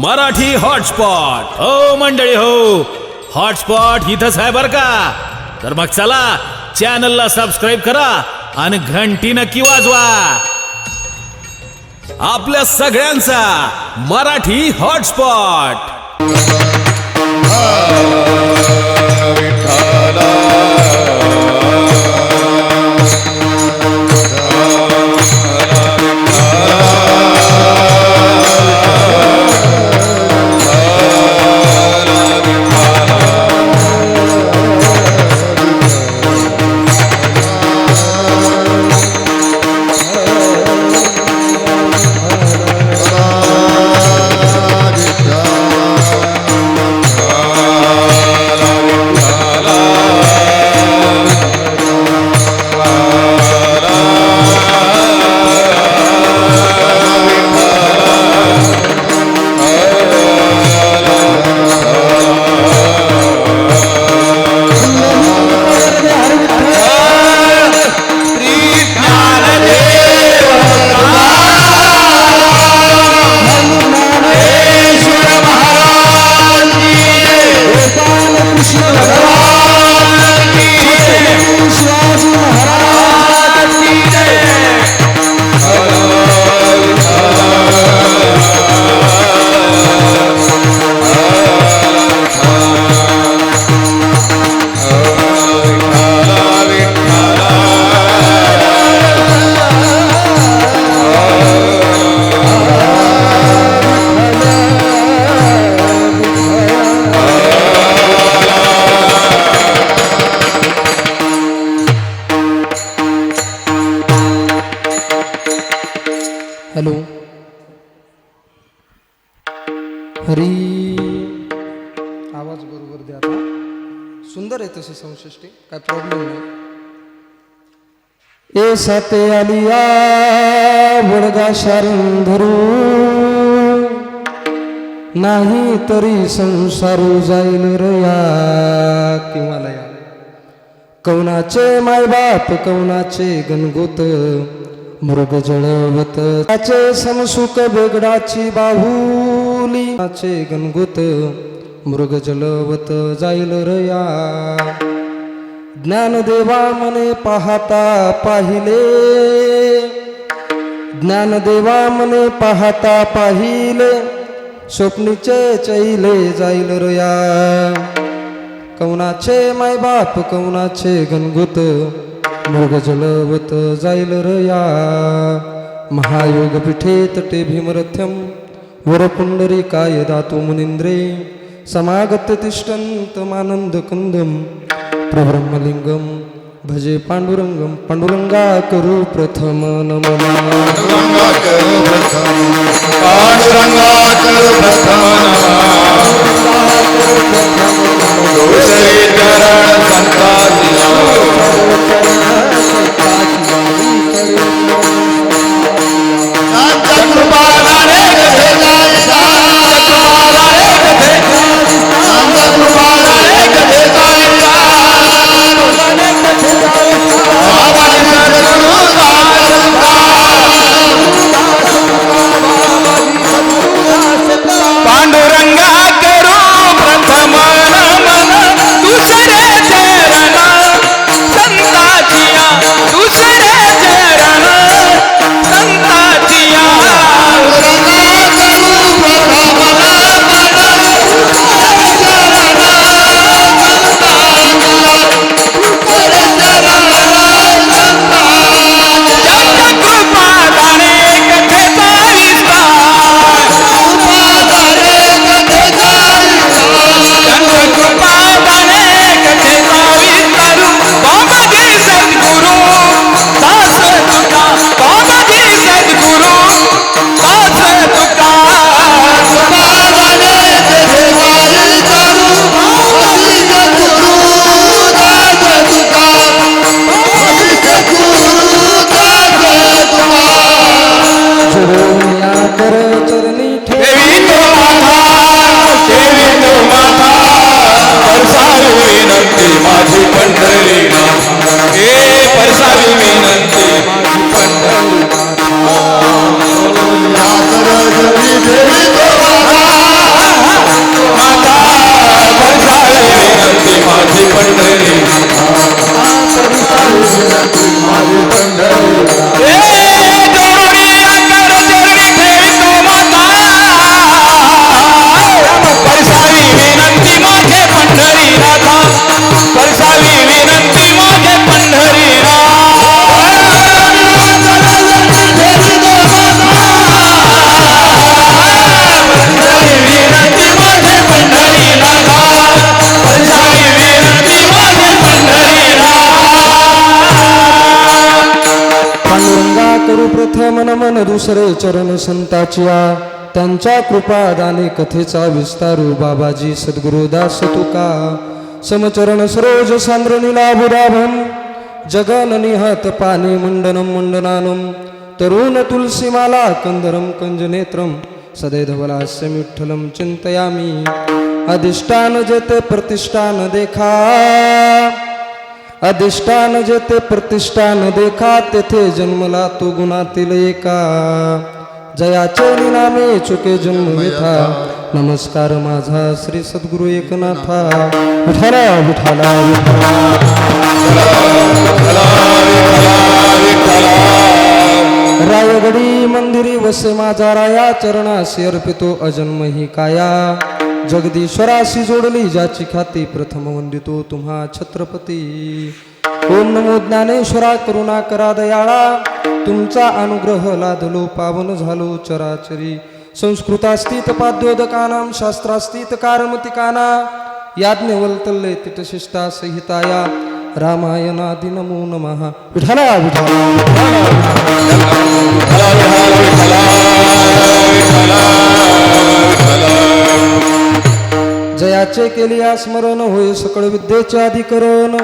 Marathi hotspot हो मंडळी हो, हॉटस्पॉट इथंच आहे बर का. तर मग चला चॅनलला सबस्क्राईब करा आणि घंटी नक्की वाजवा. आपल्या सगळ्यांचा मराठी हॉटस्पॉट. हॅलो हरी. आवाज बरोबर द्या. आता सुंदर आहे तसे 64, काय प्रॉब्लेम नाही. ए साते आलिया वडगा शारण धरू, नाही तरी संसारू जाईल रया किंवालया. कवनाचे मायबाप कवनाचे गणगोत मृग जळवत, त्याचे समसुख बेगडाची बाहुली. त्याचे गणगोत मृग जळवत जाईल रया. ज्ञानदेवा मने पाहता पाहिले, ज्ञानदेवा मने पाहता पाहिले, स्वप्नीचे चैले जाईल रया. कवनाचे मायबाप कवनाचे गणगोत मृग जलवत जाईल रया. महायोग पीठे तटे भीमरथ्यम वरपुंडरी काय दातु मुनिंद्रे. समागत तिष्ठन्तमानंद कंदम प्रब्रह्मलिंगम भजे पांडुरंगम. पांडुरंगा करू प्रथम नमः, पांडुरंगा करू प्रथम, पांडुरंगा करू प्रथम चरण संताची दुसरे चरण संताचिया त्यांच्या कृपादाने कथेचा विस्तारू बाबाजी सद्गुरुदास तुका समचरण सरोज सांद्र नीलाभुराभम जगन निहत पाणी मंडनम मंडनानम तरुण तुलसीमाला कंदरम कंजनेत्रम सदैधवलास्यं विठ्ठलं चिंतयामि अधिष्ठान जेते प्रतिष्ठान देखा अधिष्ठान जेते प्रतिष्ठान देखा तेथे जन्मला तो गुणातील एका जयाचे निनामे चुके जन्म व्यथा नमस्कार माझा श्री सद्गुरु एकनाथा विठ्ठला विठ्ठला रायगडी मंदिरी वसे माझा राया चरणासी अर्पितो अजन्म ही काया जगदीश्वराशी जोडली ज्याची ख्याती प्रथम वंदितो तुम्हा छत्रपती ओम नमो ज्ञानेश्वरा करुणा करा दयाळा तुमचा अनुग्रह लादलो पावन झालो चराचरी संस्कृतास्थित पाद्योदकानां शास्त्रास्थित कारमतिकाना याज्ञवल्तल्ले तिटशिष्टा संहिताया रामायणादि नमो नमः विठ्ठला जयाचे केलिया स्मरण होय सकळ विद्येचे अधिकरण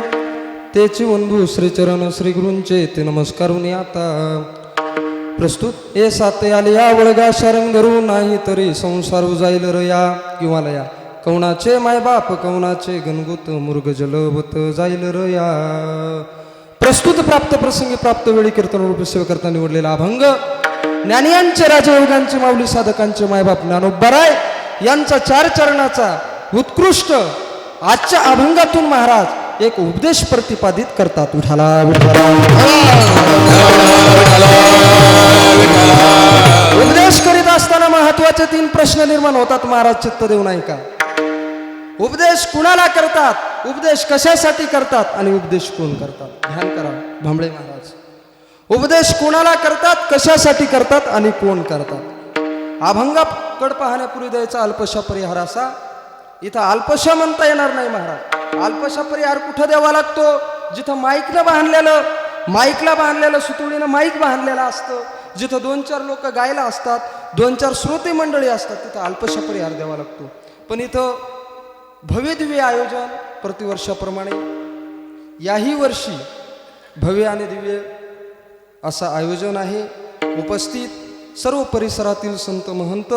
तेची वंदू श्रीचरण श्री गुरूंचे ते नमस्कारून आता प्रस्तुत ए साते आलिया वळगा शरणगरू नाही तरी संसार जाईल रया किंवा लया कवनाचे मायबाप कवनाचे गणगुत मुर्ग जलवत जाईल रया प्रस्तुत प्राप्त प्रसंगी प्राप्त वेळी कीर्तन रूप सेवा करता निवडलेला अभंग ज्ञानियांचे राजयोगांचे माऊली साधकांचे मायबाप ज्ञानोबराय यांचा 4 चरणाचा उत्कृष्ट आजच्या अभंगातून महाराज एक उपदेश प्रतिपादित करतात विठ्ठला विठ्ठला उपदेश करीत असताना महत्वाचे 3 प्रश्न निर्माण होतात महाराज चित्त देऊ नाही का उपदेश कुणाला करतात उपदेश कशासाठी करतात आणि उपदेश कोण करतात ध्यान करा भांबळे महाराज उपदेश कुणाला करतात कशासाठी करतात आणि कोण करतात अभंगाकड पाहण्यापूर्वी द्यायचा अल्पशा परिहार असा इथं अल्पशा म्हणता येणार नाही महाराज अल्पशा परिहार कुठं द्यावा लागतो जिथं माईकला बांधलेलं सुतुळीनं माईक बांधलेलं असतं जिथं 2-4 लोक गायला असतात 2-4 श्रोते मंडळी असतात तिथं अल्पशा परिहार द्यावा लागतो पण इथं भव्य दिव्य आयोजन प्रतिवर्षाप्रमाणे याही वर्षी भव्य आणि दिव्य असं आयोजन आहे उपस्थित सर्व परिसरातील संत महंत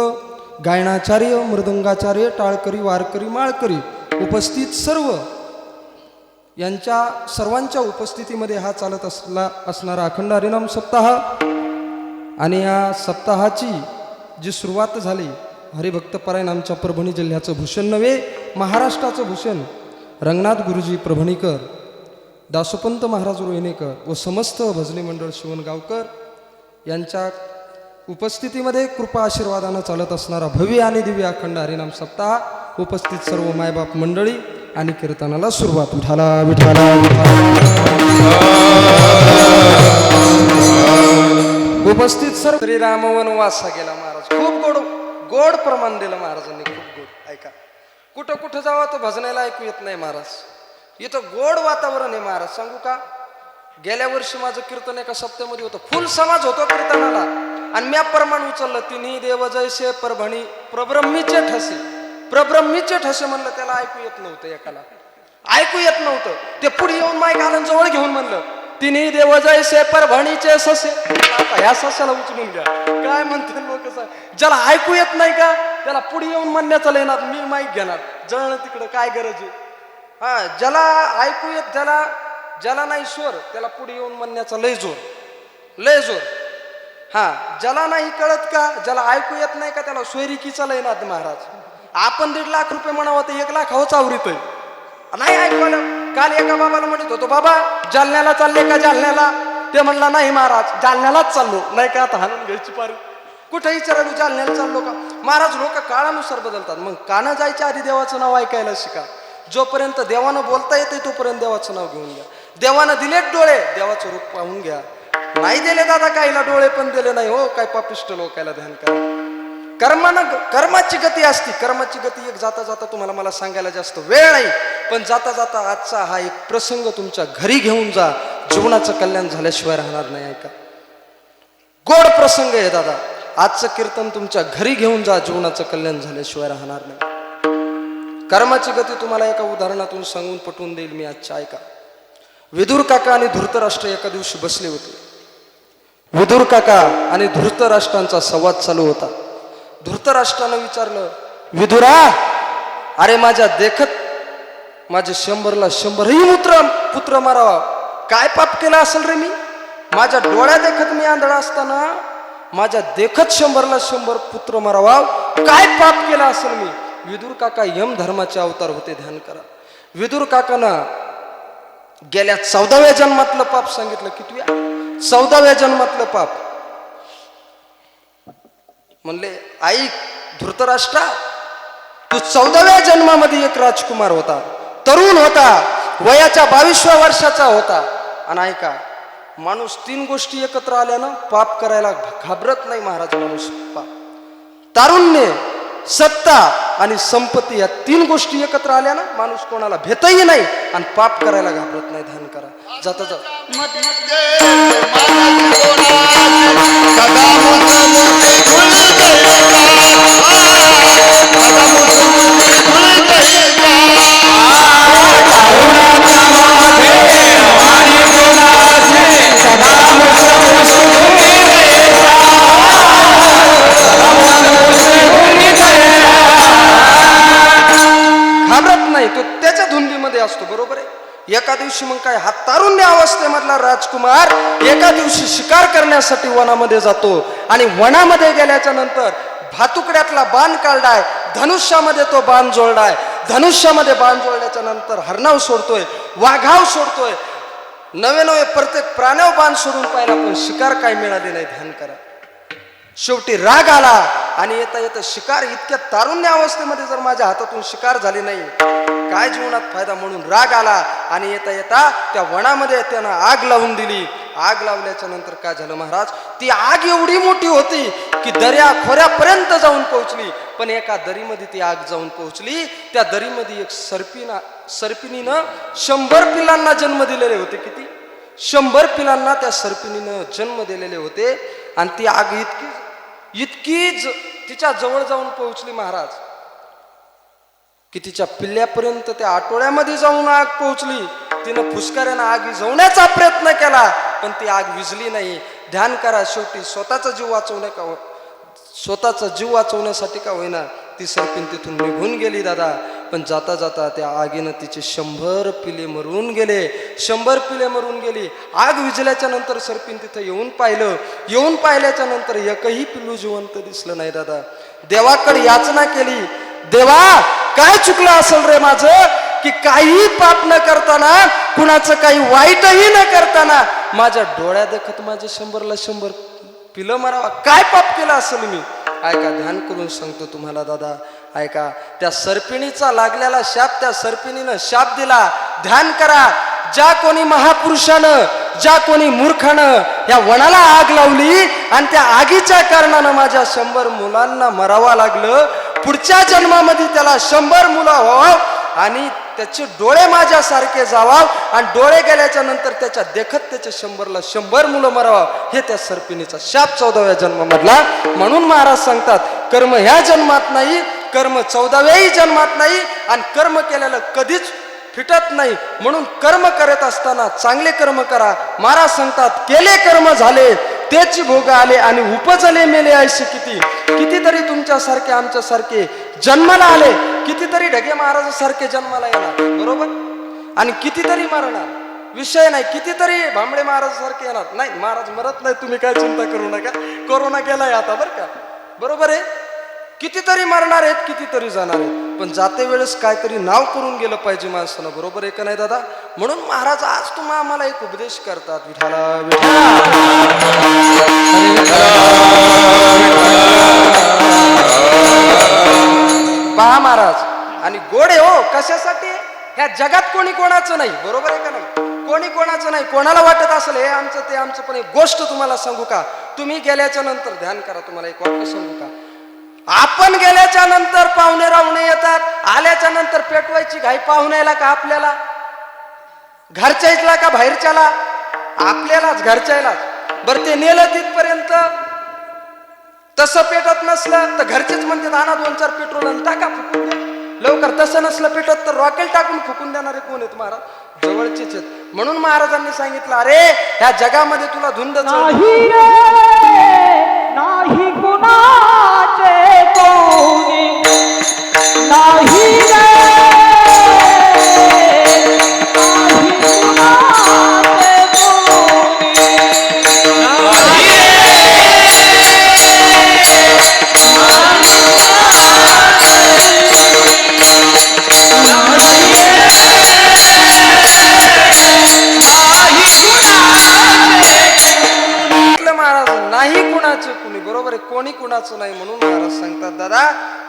गायनाचार्य मृदंगाचार्य टाळकरी वारकरी माळकरी उपस्थित सर्व यांच्या सर्वांच्या उपस्थितीमध्ये हा चालत असणारा अखंड हरिनाम सप्ताह आणि या सप्ताहाची जी सुरुवात झाली हरिभक्तपरायण आमच्या परभणी जिल्ह्याचं भूषण नव्हे महाराष्ट्राचं भूषण रंगनाथ गुरुजी प्रभणीकर दासोपंत महाराज रोहिणेकर व समस्त भजनी मंडळ शिवणगावकर यांच्या उपस्थितीमध्ये कृपा आशीर्वादानं चालत असणारा भव्य आणि दिव्य अखंड हरिनाम सप्ताह उपस्थित सर्व मायबाप मंडळी आणि कीर्तनाला सुरुवात विठ्ठला विठ्ठला उपस्थित सर्व श्रीराम वनवासा गेला महाराज खूप गोड प्रमाण दिलं महाराजांनी खूप गोड ऐका कुठं जावा तो भजनाला ऐकू येत नाही महाराज इथं गोड वातावरण आहे महाराज सांगू का गेल्या वर्षी माझं कीर्तन एका सप्त्यामध्ये होतं फुल समाज होतो कीर्तनाला आणि म्या प्रमाण उचललं तिन्ही देव जैसे परभणी प्रब्रह्मीचे ठसे म्हणलं त्याला ऐकू येत नव्हतं एकाला ऐकू येत नव्हतं ते पुढे येऊन माईक आलं जवळ घेऊन म्हणलं तिन्ही देव जैसे परभणीचे ससे ह्या सस्याला उचलून घ्या काय म्हणते लोक ज्याला ऐकू येत नाही का त्याला पुढे येऊन म्हणण्याचा लेणार मी माईक घेणार जळणं तिकडं काय गरज आहे हा ज्याला ऐकू येत ज्याला नाही स्वर त्याला पुढे येऊन म्हणण्याचा लय जोर हा ज्याला नाही कळत का ज्याला ऐकू येत नाही का त्याला सोयरिकीचा लय नाद महाराज आपण 1.5 लाख रुपये म्हणावं तर 1 लाख हवंच आवरितोय नाही ऐकवलं काल एका बाबाला म्हणत होतो बाबा जालन्याला चालले का जालन्याला ते म्हणला नाही महाराज जालन्यालाच चाललो नाही का आता हाणून घ्यायची पार कुठे विचारायला जालन्याला चाललो का महाराज लोक काळानुसार बदलतात मग कानं जायच्या आधी देवाचं नाव ऐकायला शिका जोपर्यंत देवानं बोलता येते तोपर्यंत देवाचं नाव घेऊन घ्या देवानं दिलेत डोळे देवाचं रूप पाहून घ्या नाही दिले दादा काहीला डोळे पण दिले नाही हो काय पापिष्ट लोकायला ध्यान करा कर्माची गती असती कर्माची गती एक जाता जाता तुम्हाला मला सांगायला जास्त वेळ नाही पण जाता जाता आजचा हा एक प्रसंग तुमच्या घरी घेऊन जा जीवनाचं कल्याण झाल्याशिवाय राहणार नाही ऐका गोड प्रसंग आहे दादा. आजचं कीर्तन तुमच्या घरी घेऊन जा, जीवनाचं कल्याण झाल्याशिवाय राहणार नाही. कर्माची गती तुम्हाला एका उदाहरणातून सांगून पटवून देईल मी. आजच्या ऐका. विदुर काका आणि धृतराष्ट्र एका दिवशी बसले होते. विदुर काका आणि धृतराष्ट्रांचा संवाद चालू होता. धृतराष्ट्रानं विचारलं, विदुरा, अरे माझ्या देखत माझे 100ला 100ही पुत्र मारावा, काय पाप केला असेल रे मी? माझ्या डोळ्या देखत मी आंधळा असताना माझ्या देखत 100ला 100 पुत्र मारावा, काय पाप केला असेल मी? विदुर काका यम धर्माचे अवतार होते. ध्यान करा. विदुर काकांना गेल्या 14व्या जन्मातलं पाप सांगितलं. कितव्या? 14व्या जन्मातलं पाप. म्हणले, ऐक धृतराष्ट्रा, तू 14व्या जन्मामध्ये एक राजकुमार होता, तरुण होता, वयाच्या 22व्या वर्षाचा होता. आणि ऐका, माणूस 3 गोष्टी एकत्र आल्यानं पाप करायला घाबरत नाही महाराज. माणूस पाप, तारुण्य, सत्ता आणि संपत्ती, या 3 गोष्टी एकत्र आल्यानं माणूस कोणाला भेटही नाही आणि पाप करायला घाबरत नाही. ध्यान करा. जाता जाता घाबरत नाही, तो त्याच्या धुंदीमध्ये असतो. बरोबर आहे. एका दिवशी मग काय, हा तारुण्य अवस्थेमधला राजकुमार एका दिवशी शिकार करण्यासाठी वनामध्ये जातो. आणि वनामध्ये गेल्याच्या नंतर भातुकड्यातला बाण काढलाय, धनुष्यामध्ये तो बाण जोडलाय. धनुष्यामध्ये बाण जोडल्याच्या नंतर हरणाव सोडतोय, वाघाव सोडतोय, नवे प्रत्येक प्राण्यावर बाण सोडून पाहिला, पण शिकार काय मिळाली नाही. ध्यान करा. शेवटी राग आला आणि येता येता शिकार, इतक्या तारुण्य अवस्थेमध्ये जर माझ्या हातातून शिकार झाली नाही, काय जीवनात फायदा? म्हणून राग आला आणि येता येता त्या वनामध्ये त्यानं आग लावून दिली. आग लावल्याच्या नंतर काय झालं महाराज, ती आग एवढी मोठी होती की दर्या खोऱ्यापर्यंत जाऊन पोहोचली. पण एका दरीमध्ये ती आग जाऊन पोहोचली. त्या दरीमध्ये एक सर्पिणीनं 100 पिलांना जन्म दिलेले होते. किती? 100 पिलांना त्या सर्पिणीनं जन्म दिलेले होते. आणि ती आग इतकी तिच्या जवळ जाऊन पोहोचली महाराज, की तिच्या पिल्ल्यापर्यंत त्या आठवड्यामध्ये जाऊन आग पोहोचली. तिनं फुसकाऱ्यानं आग विझवण्याचा प्रयत्न केला, पण ती आग विझली नाही. ध्यान करा. शेवटी स्वतःचा जीव वाचवण्यासाठी का होईना ती सर्पिण तिथून निघून गेली दादा. पण जाता जाता त्या आगीनं तिचे 100 पिले मरून गेले. 100 पिले मरून गेली. आग विझल्याच्या नंतर सर्पिण तिथं येऊन पाहिल्याच्या नंतर एकही पिल्लू जिवंत दिसलं नाही दादा. देवाकडे याचना केली, देवा काय चुकलं असेल रे माझं, की काही पाप न करताना, कुणाचं काही वाईटही न करताना माझ्या डोळ्या देखत माझे 100ला 100 पिलं मारावा, काय पाप केलं असेल मी? ऐका, ध्यान करून सांगतो तुम्हाला दादा. ऐका, त्या सर्पिणीचा लागलेला शाप, त्या सर्पिणीनं शाप दिला. ध्यान करा. ज्या कोणी महापुरुषानं, ज्या कोणी मूर्खानं या वनाला आग लावली आणि त्या आगीच्या कारणानं माझ्या 100 मुलांना मरावा लागलं, पुढच्या जन्मामध्ये त्याला 100 मुलं व्हावं आणि त्याचे डोळे माझ्यासारखे जावाव आणि डोळे गेल्याच्या नंतर त्याच्या देखत त्याच्या 100ला 100 मुलं मरावा, हे त्या सर्पिणीचा शाप 14व्या जन्मामधला. म्हणून महाराज सांगतात, कर्म ह्या जन्मात नाही, कर्म 14व्याही जन्मात नाही आणि कर्म केलेलं कधीच फिटत नाही. म्हणून कर्म करत असताना चांगले कर्म करा. महाराज सांगतात, केले कर्म झाले त्याची भोग आले आणि उपजले मेले ऐसे कितीतरी तुमच्यासारखे आमच्यासारखे जन्माला आले, कितीतरी ढगे महाराजासारखे जन्माला येणार. बरोबर. आणि कितीतरी मरणार, विषय नाही. कितीतरी भांबळे महाराजासारखे येणार. नाही, महाराज मरत नाही, तुम्ही काय चिंता करू नका. कोरोना गेलाय आता बरं का. बरोबर आहे. कितीतरी मरणार आहेत, कितीतरी जाणार आहेत, पण जाते वेळेस काहीतरी नाव करून गेलं पाहिजे माणसानं. बरोबर आहे का नाही दादा? म्हणून महाराज आज तुम्हाला आम्हाला एक उपदेश करतात, विठाला पहा महाराज. आणि गोडे हो कशासाठी? ह्या जगात कोणी कोणाचं नाही. बरोबर आहे का नाही? कोणी कोणाचं नाही. कोणाला वाटत असेल हे आमचं ते आमचं, पण एक गोष्ट तुम्हाला सांगू का? तुम्ही गेल्याच्या नंतर ध्यान करा, तुम्हाला एक वाक्य सांगू का? आपण गेल्याच्या नंतर पाहुणे राहुणे येतात, आल्याच्या नंतर पेटवायची घाई पाहुण्याला का आपल्याला? घरच्याला का बाहेरच्याला? आपल्यालाच, घरच्यालाच. बरं ते नेलं तिथपर्यंत तसं पेटत नसलं तर घरचेच म्हणतात आणा 2-4 पेट्रोल आणि टाका फुकून द्या. लवकर तसं नसलं पेटत तर रॉकेल टाकून फुकून देणारे कोण आहेत महाराज? जवळचेच आहेत. म्हणून महाराजांनी सांगितलं अरे ह्या जगामध्ये तुला धुंद नाही रे नाही कुणाचे कोणी नाही रे नाही कुणाचे महाराज नाही कुणाचे कुणी. बरोबर आहे, कोणी कुणाचं नाही. म्हणून महाराज सांगतात दादा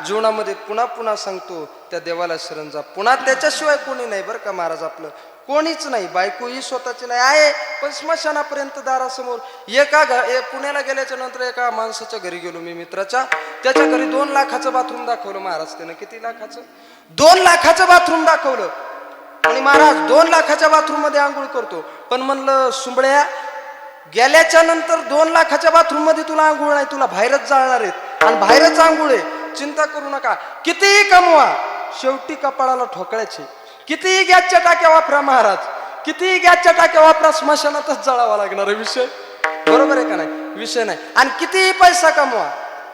जीवनामध्ये पुन्हा पुन्हा सांगतो त्या देवाला शरण जा. पुन्हा त्याच्याशिवाय कोणी नाही बरं का महाराज. आपलं कोणीच नाही. बायको ही स्वतःची नाही आहे पण स्मशानापर्यंत दारासमोर पुण्याला गेल्याच्या नंतर एका माणसाच्या घरी गेलो मी मित्राच्या. त्याच्या घरी 2 लाखाचं बाथरूम दाखवलं महाराज. त्यानं किती लाखाचं? 2 लाखाचं बाथरूम दाखवलं. आणि महाराज 2 लाखाच्या बाथरूम मध्ये आंघोळ करतो. पण म्हणलं सुंबळ्या गेल्याच्या नंतर 2 लाखाच्या बाथरूम मध्ये तुला आंघोळ नाही, तुला बाहेरच जाळणार आहेत आणि बाहेरच आंघोळ आहे. चिंता करू नका, कितीही कमवा शेवटी कपाळाला ठोकळ्याचे. कितीही गॅसच्या टाक्या वापरा महाराज, कितीही गॅसच्या टाक्या वापरा, स्मशानातच जळावा लागणार आहे. विषय बरोबर आहे का नाही? विषय नाही. आणि कितीही पैसा कमवा,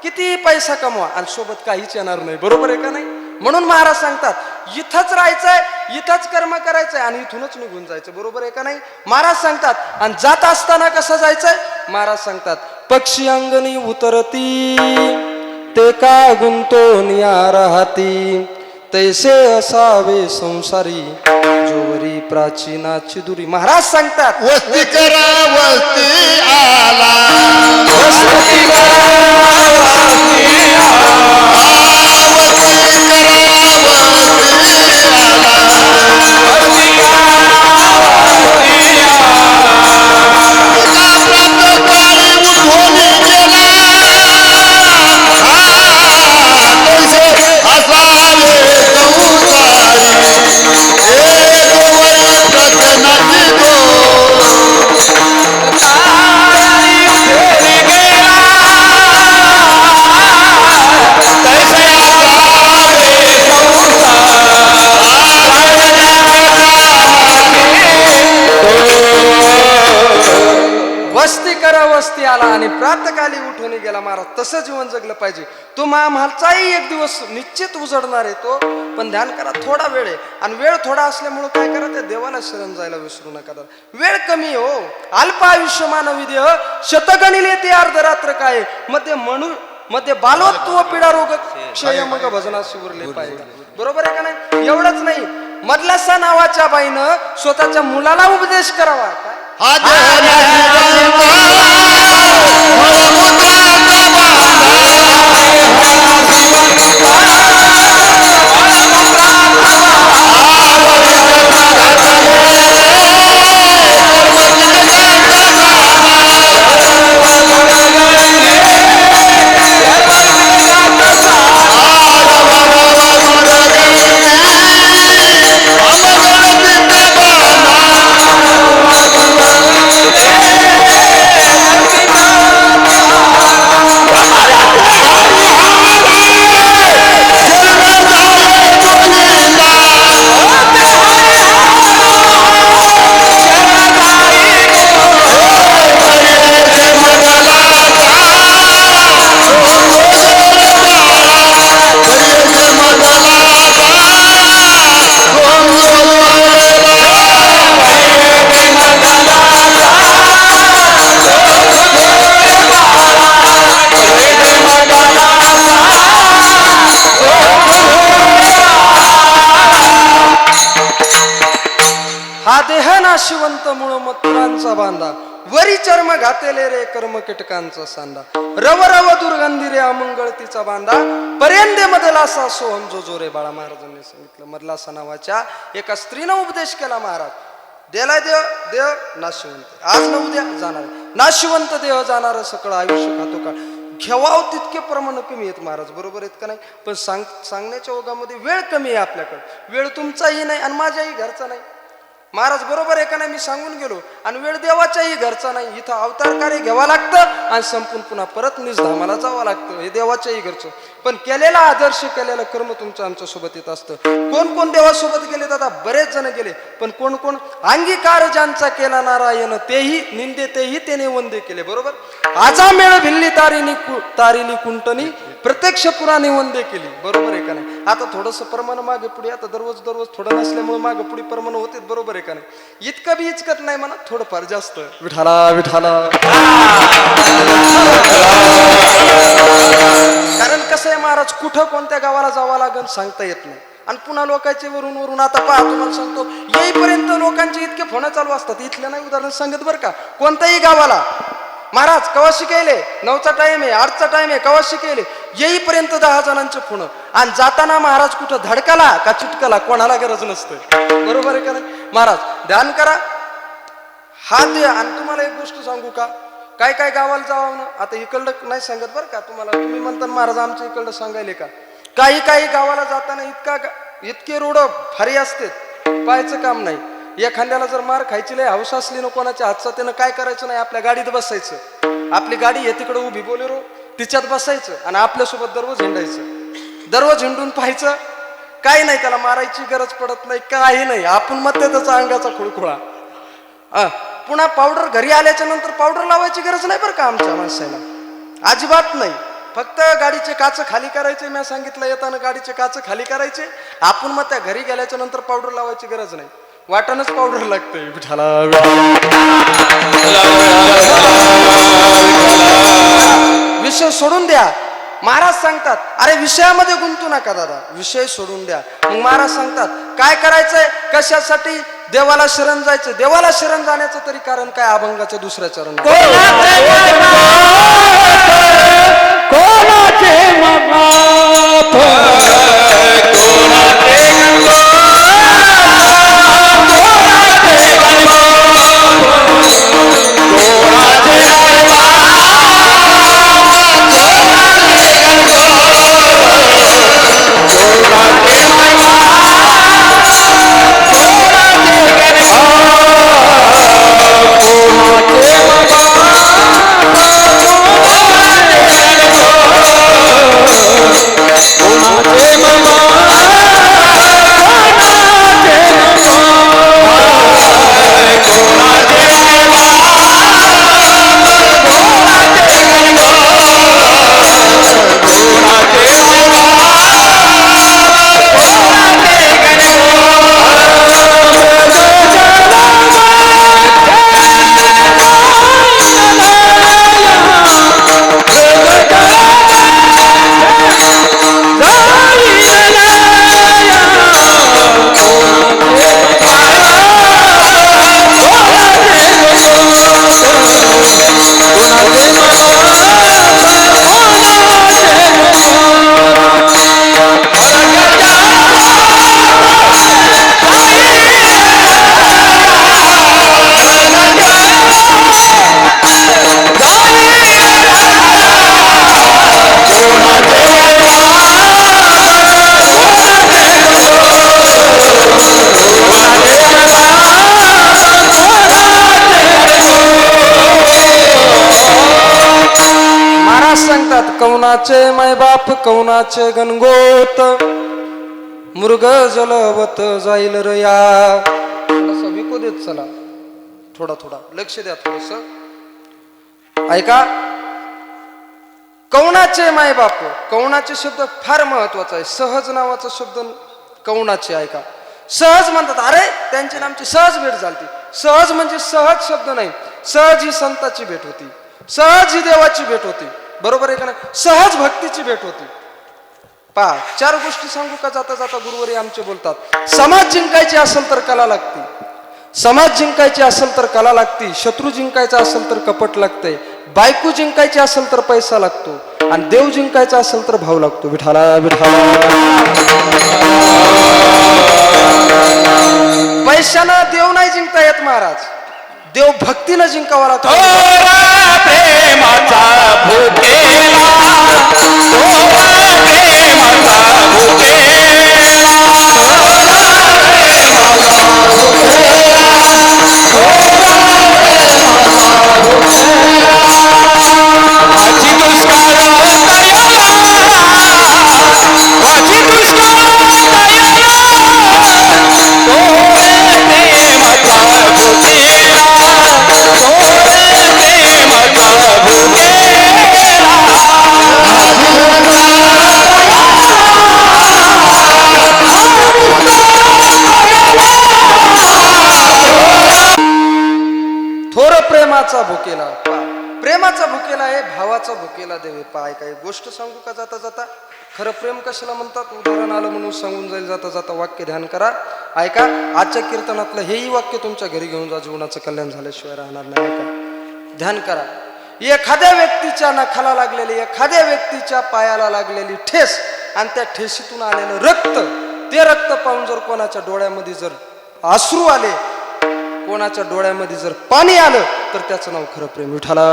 कितीही पैसा कमवा आणि सोबत काहीच येणार नाही. बरोबर आहे का नाही? म्हणून महाराज सांगतात इथंच राहायचंय, इथंच कर्म करायचंय आणि इथूनच निघून जायचं. बरोबर आहे का नाही? महाराज सांगतात. आणि जात असताना कसं जायचंय? महाराज सांगतात पक्षी अंगणी उतरती ते का गुंतो निया राहती तैसे असावे संसारी जोवरी प्राचीनाची दुरी. महाराज सांगतात वस्ती करा वस्ती आला वस्ती वस्ती आला आणि प्रातकाली उठून गेला महाराज. तसं जीवन जगलं पाहिजे. तो महाचाही एक दिवस निश्चित उजडणार आहे तो. पण ध्यान करा थोडा वेळ आहे आणि वेळ थोडा असल्यामुळे काय करा त्या देवाला शरण जायला विसरू नका. वेळ कमी हो, अल्प आयुष्य मानवी देह शतगणिले ते अर्धरात्र काय मध्ये बालवत्व पीडा रोग क्षय मग भजनाशी उरले पाहिजे. बरोबर आहे का नाही? एवढंच नाही, मदलासा नावाच्या बाईनं स्वतःच्या मुलाला उपदेश करावा. काय हा देह नाशिवंत मूळ मथुरांचा बांधा वरी चर्म घातेले रे कर्म कीटकांचा सांडा रव रव दुर्गंधी रे अमंगळतीचा बांधा पर्यंदे मदलासा सोहम जो जोरे. बाळा महाराजांनी सांगितलं मदलासा नावाच्या एका स्त्रीनं उपदेश केला. महाराज देलाय देव नाशिवंत, आज न उद्या जाणार नाशिवंत देह जाणार सकळ आयुष्य खातो का घेवाव तितके प्रमाण कमी आहेत महाराज. बरोबर आहेत का नाही? पण सांगण्याच्या ओघामध्ये वेळ कमी आहे आपल्याकडे. वेळ तुमचाही नाही आणि माझ्याही घरचा नाही. महाराज बरोबर आहे का नाही, मी सांगून गेलो. आणि वेळ देवाच्याही घरचा नाही, इथं अवतार कार्य घ्यावं लागतं आणि संपून पुन्हा परत निजधामाला जावं लागतं, हे देवाच्याही घरचं. पण केलेला आदर्श, केलेलं कर्म तुमचं आमच्या सोबत येत असतं. कोण कोण देवासोबत गेले दादा? बरेच जण गेले. पण कोण कोण? अंगीकार ज्यांचा केला नारायण, तेही निंदे तेही त्याने वंदे केले. बरोबर. आजा मेळ भिल्ली तारिली कुंटनी, प्रत्यक्ष पुराणे वंदे केली. बरोबर आहे का नाही? आता थोडंसं प्रमाण मागे पुढे, आता दररोज थोडं नसल्यामुळे मागे पुढे प्रमाण होते. बरोबर आहे का नाही? इतकं बी इचकत नाही म्हणा, थोडंफार जास्त. विठाला विठाला. कारण कसं आहे महाराज, कुठं कोणत्या गावाला जावं लागेल सांगता येत नाही. आणि पुन्हा लोकांचे वरून आता पहा, तुम्हाला सांगतो, येईपर्यंत लोकांचे इतके फोन चालू असतात. इथल्या नाही उदाहरण सांगत बरं का. कोणत्याही गावाला महाराज कवा शिकायले, 9चा टाइम आहे, 8चा टाइम आहे, कवा शिकायले, येईपर्यंत 10 जणांचे फोन. आणि जाताना महाराज कुठं धडकाला का चिटकाला कोणाला गरज नसते. बरोबर आहे का नाही महाराज? ध्यान करा, हा दे. आणि तुम्हाला एक गोष्ट सांगू का, काय काय गावाला जावं ना, आता इकडलं नाही सांगत बरं का तुम्हाला. तुम्ही म्हणता महाराज आमच्या इकडलं सांगायले का? काही गावाला जाताना इतके रोड भारी असते, पाहायचं काम नाही. एखाद्याला जर मार खायची लय हौस असली ना कोणाच्या हातचा, त्यानं काय करायचं नाही, आपल्या गाडीत बसायचं. आपली गाडी आहे तिकडे उभी बोलेरो, तिच्यात बसायचं आणि आपल्यासोबत दररोज हिंडायचं. दररोज हिंडून पाहायचं, काही नाही, त्याला मारायची गरज पडत नाही, काही नाही. आपण मग त्याचा अंगाचा खुळखुळा. पुन्हा पावडर घरी आल्याच्या नंतर पावडर लावायची गरज नाही बरं का आमच्या माणसाला, अजिबात नाही. फक्त गाडीचे काच खाली करायचे. मी सांगितलं येताना गाडीचे काच खाली करायचे. आपण मग त्या घरी गेल्याच्या नंतर पावडर लावायची गरज नाही, वाटणच पावडर लागते. विठाला विषय सोडून द्या. महाराज सांगतात अरे विषयामध्ये गुंतू नका दादा, विषय सोडून द्या. मग महाराज सांगतात काय करायचंय, कशासाठी? देवाला शरण जायचं. देवाला शरण जाण्याचं तरी कारण काय? अभंगाच्या 2ऱ्या चरण. कौनाचे मायबाप कौनाचे गणगोत, मृग जलवत जाईल रया. थोडासा विको देत चला, थोडा लक्ष द्या थोडस. ऐका, कौनाचे मायबाप. कौनाचे शब्द फार महत्वाचा आहे. सहज नावाचा शब्द कौनाचे. ऐका, सहज म्हणतात. अरे त्यांची नामची सहज भेट झाली. सहज म्हणजे सहज शब्द नाही, सहज ही संताची भेट होती, सहज ही देवाची भेट होती. बरोबर आहे का नाही? सहज भक्तीची भेट होती. पहा, 4 गोष्टी सांगू का जाता जाता गुरुवारी आमचे बोलतात. समाज जिंकायची असेल तर कला लागते, समाज जिंकायची असेल तर कला लागते, शत्रू जिंकायचा असेल तर कपट लागते, बायको जिंकायची असेल तर पैसा लागतो, आणि देव जिंकायचा असेल तर भाव लागतो. विठाला विठाला. पैशानं देव नाही जिंकता येत महाराज, देव भक्तीनं जिंकावा लागतो. प्रेमाचा भूकेला, प्रेमाचा भूकेला, प्रेमाचा भुकेला पा, प्रेमाचा भुकेला आहे, भावाचा भुकेला देवे पाय. काय गोष्ट सांगू का जाता जाता? खरं प्रेम कशाला म्हणतात उदाहरण आलं म्हणून सांगून जाईल. जाता जाता वाक्य ध्यान करा, ऐका. आजच्या कीर्तनातलं हेही वाक्य तुमच्या घरी घेऊन जा, जीवनाचं कल्याण झाल्याशिवाय राहणार नाही. ऐका, ध्यान करा. एखाद्या व्यक्तीच्या नखाला लागलेली, एखाद्या व्यक्तीच्या पायाला लागलेली ठेस आणि त्या ठेसीतून आलेलं रक्त, ते रक्त पाहून जर कोणाच्या डोळ्यामध्ये जर अश्रू आले, कोणाच्या डोळ्यामध्ये जर पाणी आलं, तर त्याचं नाव खरं प्रेम. विठाला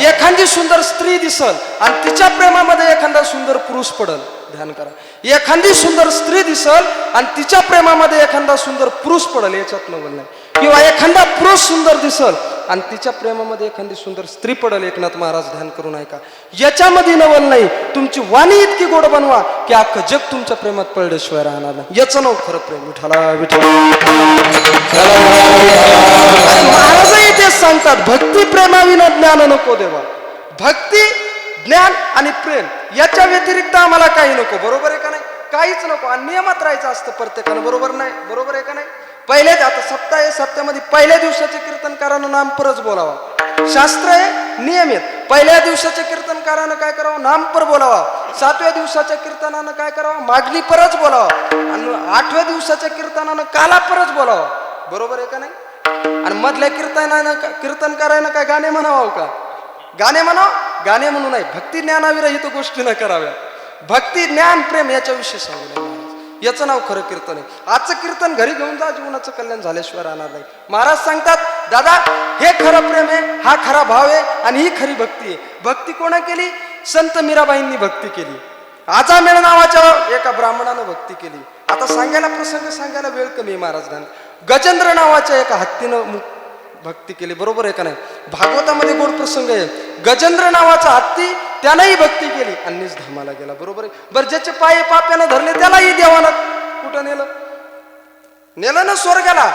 एखादी सुंदर स्त्री दिसल आणि तिच्या प्रेमामध्ये एखादा सुंदर पुरुष पडल. ध्यान करा. एखादी सुंदर स्त्री दिसल आणि तिच्या प्रेमामध्ये एखादा सुंदर पुरुष पडल, याच्यात नवल नाही. किंवा एखादा पुरुष सुंदर दिसल आणि तिच्या प्रेमामध्ये एखादी सुंदर स्त्री पडल. एकनाथ महाराज ध्यान करून ऐका, याच्यामध्ये नवल नाही. तुमची वाणी इतकी गोड बनवा की अख्खं जग तुमच्या प्रेमात पडल्याशिवाय राहणार नाही. याचं नाव खरं प्रेम. विठाला विठ्ठल. महाराजही तेच सांगतात, भक्ती प्रेमाविना ज्ञान नको देवा. भक्ती, ज्ञान आणि प्रेम याच्या व्यतिरिक्त आम्हाला काही नको. बरोबर आहे का नाही? काहीच नको. आणि नियमात राहायचं असतं प्रत्येकानं. बरोबर नाही? बरोबर आहे का नाही? पहिले आता सप्ताह आहे, सप्त्यामध्ये पहिल्या दिवसाच्या कीर्तनकारानं नाम परच बोलावा. शास्त्र आहे, नियम आहेत. पहिल्या दिवसाच्या कीर्तनकारानं काय करावं? नाम पर बोलावा. 7व्या दिवसाच्या कीर्तनानं काय करावं? मागणी परच बोलावा. आणि 8व्या दिवसाच्या कीर्तनानं काला परच बोलावा. बरोबर आहे का नाही? आणि मधल्या कीर्तनकारानं काय गाणे म्हणावं का? गाणे म्हणावं? गाणे म्हणू नाही. भक्ती ज्ञानाविरहित गोष्टी न कराव्या. भक्ती, ज्ञान, प्रेम याच्याविषयी सांगू नये महाराज. याचं नाव खरं कीर्तन आहे. आजचं कीर्तन घरी घेऊन जा, जीवनाचं कल्याण झाल्याशिवाय राहणार नाही. महाराज सांगतात, दादा हे खरं प्रेम आहे, हा खरा भाव आहे आणि ही खरी भक्ती आहे. भक्ती कोणा केली? संत मीराबाईंनी भक्ती केली. आजामेळ नावाच्या एका ब्राह्मणानं भक्ती केली. आता सांगायला प्रसंग सांगायला वेळ कमी आहे महाराज. गजेंद्र नावाच्या एका हत्तीनं भक्ती केली. बरोबर आहे का नाही? भागवतामध्ये गोड प्रसंग आहे. गजेंद्र नावाचा हत्ती, त्यानंही भक्ती केली आणि निज धामाला गेला. बरोबर आहे? बरं, ज्याचे पाय पाप्यानं धरले त्यालाही देवानं कुठं नेलं? नेलं ना स्वर्गाला.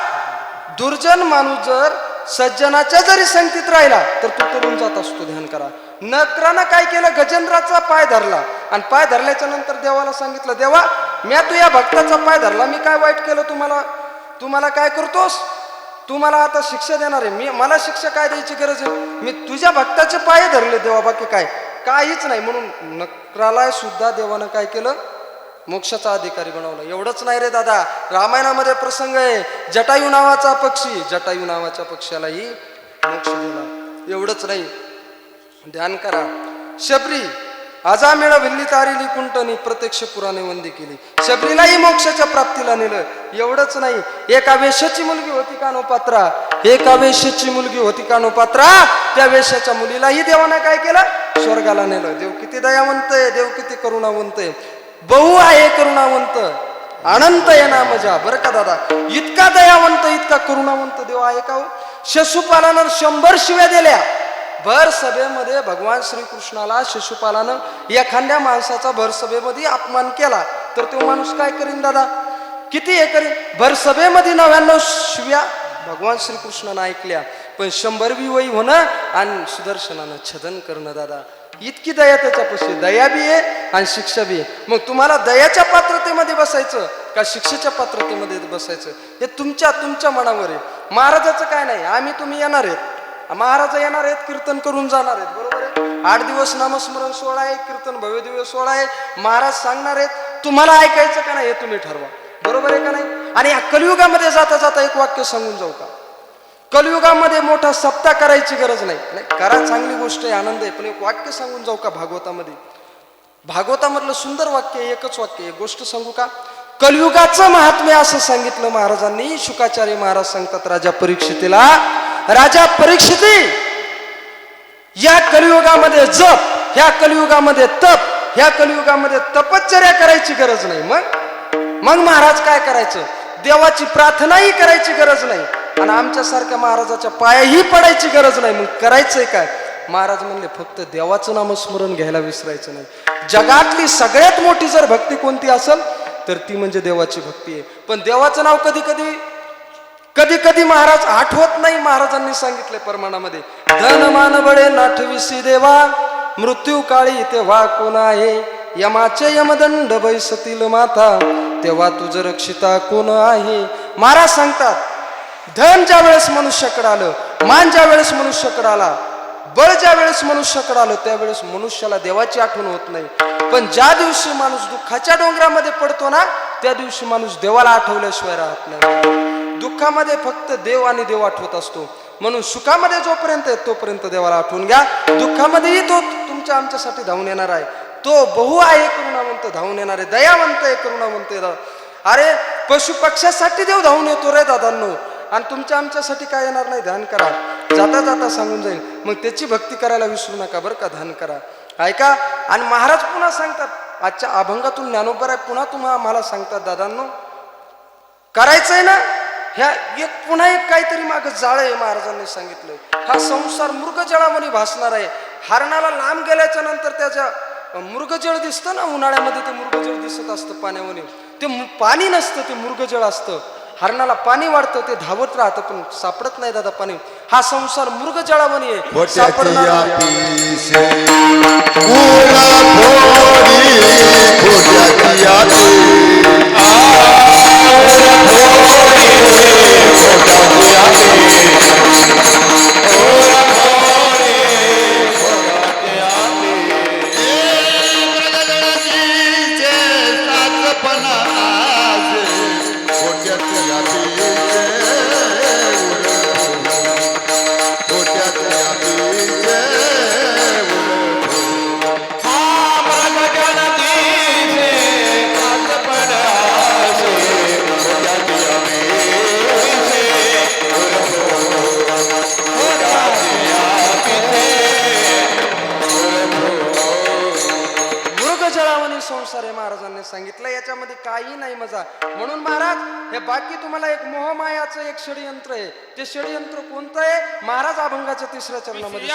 दुर्जन माणूस जर सज्जनाच्या जरी संगतीत राहिला तर तो तरुण जात असतो. ध्यान करा. नकरानं काय केलं? गजेंद्राचा पाय धरला आणि पाय धरल्याच्या नंतर देवाला सांगितलं, देवा मी तू या भक्ताचा पाय धरला, मी काय वाईट केलं? तुम्हाला काय करतोस? तू मला आता शिक्षा देणार आहे. मला शिक्षा काय द्यायची गरज आहे? मी तुझ्या भक्ताचे पाय धरले देवा, बाकी काय काहीच नाही. म्हणून नकराला सुद्धा देवानं काय केलं? मोक्षाचा अधिकारी बनवलं. एवढंच नाही रे दादा, रामायणामध्ये प्रसंग आहे. जटायू नावाचा पक्षी, जटायू नावाच्या पक्षालाही मोक्ष दिला. एवढंच नाही, ध्यान करा. शबरी आजामेळ विल्ली तारिली कुंटनी प्रत्यक्ष पुराणे वंदी केली. शबरीलाही मोक्षाच्या प्राप्तीला नेलं. एवढंच नाही, एका वेश्याची मुलगी होती कानोपात्रा, एका वेश्याची मुलगी होती कानोपात्रा, त्या वेश्याच्या मुलीलाही देवानं काय केलं? स्वर्गाला नेलं. देव किती दयावंत आहे, देव किती करुणावंत आहे. बहु आहे करुणावंत, अनंत आहे ना मजा. बरं का दादा, इतका दयावंत, इतका करुणावंत देव आहे का हो? शिशुपालानं 100 शिव्या दिल्या. भर सभेमध्ये भगवान श्रीकृष्णाला शिशुपालानं एखाद्या माणसाचा भर सभेमध्ये अपमान केला तर तो माणूस काय करीन दादा? किती हे करीन? भर सभेमध्ये 99 शिव्या भगवान श्रीकृष्णानं ऐकल्या, पण 100वी वही होणं आणि सुदर्शनानं छदन करणं. दादा इतकी दया त्याच्यापाशी. दया बी आहे आणि शिक्षा बी आहे. मग तुम्हाला दयाच्या पात्रतेमध्ये बसायचं का शिक्षेच्या पात्रतेमध्ये बसायचं, हे तुमच्या मनावर आहे. महाराजाचं काय नाही, आम्ही तुम्ही येणार आहेत, महाराज येणार आहेत, कीर्तन करून जाणार आहेत. बरोबर आहे? 8 दिवस नामस्मरण सोहळा आहे, कीर्तन भव्य दिवस सोहळा आहे. महाराज सांगणार आहेत, तुम्हाला ऐकायचं का नाही हे तुम्ही ठरवा. बरोबर आहे का नाही? आणि या कलियुगामध्ये जाता जाता एक वाक्य सांगून जाऊ का? कलियुगामध्ये मोठा सप्ताह करायची गरज नाही. करा, चांगली गोष्ट आहे, आनंद आहे, पण एक वाक्य सांगून जाऊ का? भागवतामधलं सुंदर वाक्य, एकच वाक्य, एक गोष्ट सांगू का? कलियुगाचं महात्म्य असं सांगितलं महाराजांनी. शुकाचार्य महाराज सांगतात राजा परीक्षितीला, राजा परीक्षिती, या कलियुगामध्ये जप, ह्या कलियुगामध्ये तप, ह्या कलियुगामध्ये तपश्चर्या करायची गरज नाही. मग महाराज काय करायचं? देवाची प्रार्थनाही करायची गरज नाही आणि आमच्यासारख्या महाराजाच्या पायाही पडायची गरज नाही. मग करायचंय काय? महाराज म्हणले, फक्त देवाचं नामस्मरण घ्यायला विसरायचं नाही. जगातली सगळ्यात मोठी जर भक्ती कोणती असेल तर ती म्हणजे देवाची भक्ती आहे. पण देवाचं नाव कधी कधी महाराज आठवत नाही. महाराजांनी सांगितले प्रमाणामध्ये, धन मान बळे नाठविसी देवा, मृत्यू काळी तेव्हा कोण आहे, यमाचे यमदंड बैसतील माता, तेव्हा तुझ रक्षिता कोण आहे, महाराज सांगतात धन ज्या वेळेस मनुष्याकडे आलं, मान ज्या वेळेस मनुष्याकडे आला, बळ ज्या वेळेस मनुष्याकडे आलं, त्यावेळेस मनुष्याला देवाची आठवण होत नाही. पण ज्या दिवशी माणूस दुःखाच्या डोंगरामध्ये पडतो ना, त्या दिवशी माणूस देवाला आठवल्याशिवाय राहत नाही. दुःखामध्ये फक्त देव आणि देव आठवत असतो. म्हणून सुखामध्ये जोपर्यंत आहे तोपर्यंत देवाला आठवून घ्या. दुःखामध्येही तो तुमच्या आमच्यासाठी धावून येणार आहे. तो बहु आहे करुणावंत धावून येणार आहे, दयावंत आहे करुणावंत आहे. अरे पशु पक्ष्यासाठी देव धावून येतो रे दादांनो, आणि तुमच्या आमच्यासाठी काय येणार नाही. ध्यान करा, जाता जाता सांगून जाईल. मग त्याची भक्ती करायला विसरू नका बरं का. ध्यान करा, ऐका. आणि महाराज पुन्हा सांगतात, आजच्या अभंगातून ज्ञानोबा आहे पुन्हा तुम्हाला मला सांगतात, दादांनो करायचंय ना, ह्या एक पुन्हा एक काहीतरी माग जाळ आहे. महाराजांनी सांगितलंय हा संसार मृगजळामध्ये भासणार आहे. हरणाला लांब गेल्याच्या नंतर त्याच्या मृगजळ दिसतं ना, उन्हाळ्यामध्ये ते मृगजळ दिसत असतं पाण्यामध्ये. ते पाणी नसतं, ते मृगजळ असतं. हरणाला पाणी वाढतं, ते धावत राहतं, पण सापडत नाही दादा पाणी. हा संसार मृगजळामध्ये आहे, सापडणार संसार आहे. महाराजांनी सांगितलं याच्यामध्ये काही नाही मजा. म्हणून महाराज हे बाकी तुम्हाला एक मोहमायाचं एक षडयंत्र आहे. ते षडयंत्र कोणतं आहे? महाराज अभंगाच्या 3ऱ्या चरणामध्ये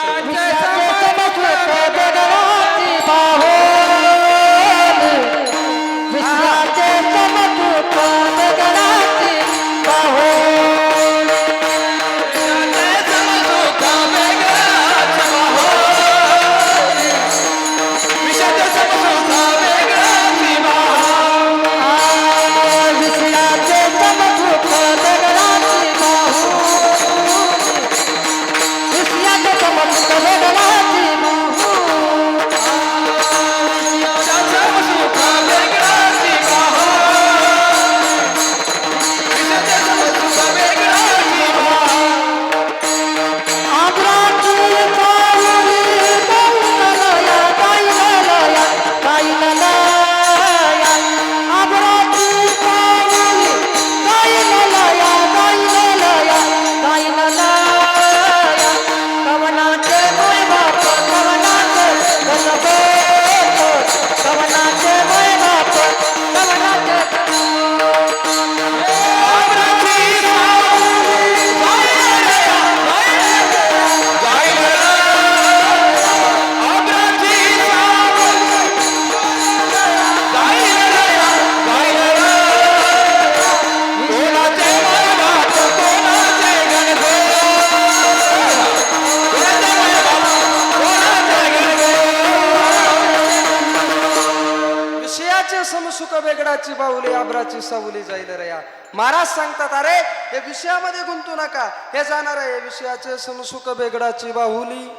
समसुख वेगळाची बाहुली आभराची सावली जाईल रया. महाराज सांगतात अरे हे विषयामध्ये गुंतू नका, हे जाणार आहे विषयाचे समसुख वेगळाची बाहुली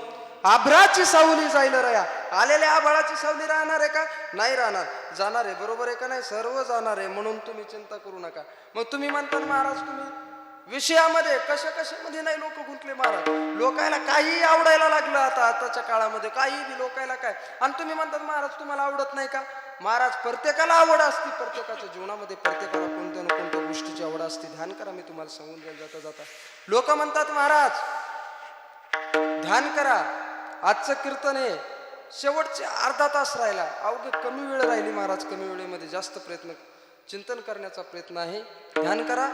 आभराची सावली जाईल रया. आलेल्या आभाळाची सावली राहणार आहे का? नाही राहणार. जाणार आहे, बरोबर आहे का नाही? सर्व जाणार आहे. म्हणून तुम्ही चिंता करू नका. मग तुम्ही म्हणता महाराज तुम्ही विषयामध्ये कशामध्ये नाही लोक गुंतले महाराज. लोकायला काही आवडायला लागलं आताच्या काळामध्ये, काही बी लोकायला काय. आणि तुम्ही म्हणतात महाराज तुम्हाला आवडत नाही का? महाराज प्रत्येकाला आवड असते, प्रत्येकाच्या जीवनामध्ये प्रत्येकाला कोणत्या ना कोणत्या गोष्टीची आवड असते. ध्यान करा, मी तुम्हाला सांगून जाईल जाता जाता. लोक म्हणतात महाराज ध्यान करा, आजचं कीर्तन आहे शेवटचे अर्धा तास राहिला, अवघे कमी वेळ राहिली महाराज. कमी वेळेमध्ये जास्त प्रयत्न चिंतन करण्याचा प्रयत्न आहे. ध्यान करा.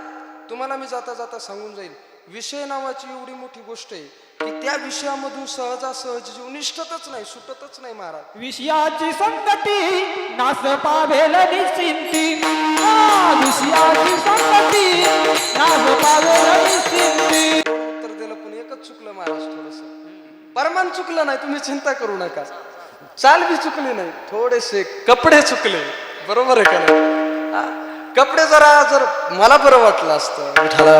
तुम्हाला मी जाता जाता सांगून जाईल विषय नावाची एवढी मोठी गोष्ट आहे की त्या विषयामधून सहजासहज जीव निष्ठतच नाही, सुटतच नाही महाराज. विषयाची संकटी नास पावेल निश्चिंती, विषयाची संकटी नास पावेल निश्चिंती. उत्तर दिलं पण एकच चुकलं महाराज, थोडस परमान चुकलं नाही, तुम्ही चिंता करू नका. चाल बी चुकली नाही, थोडेसे कपडे चुकले, बरोबर आहे का नाही? कपडे जर मला बरं वाटलं असतं विठाला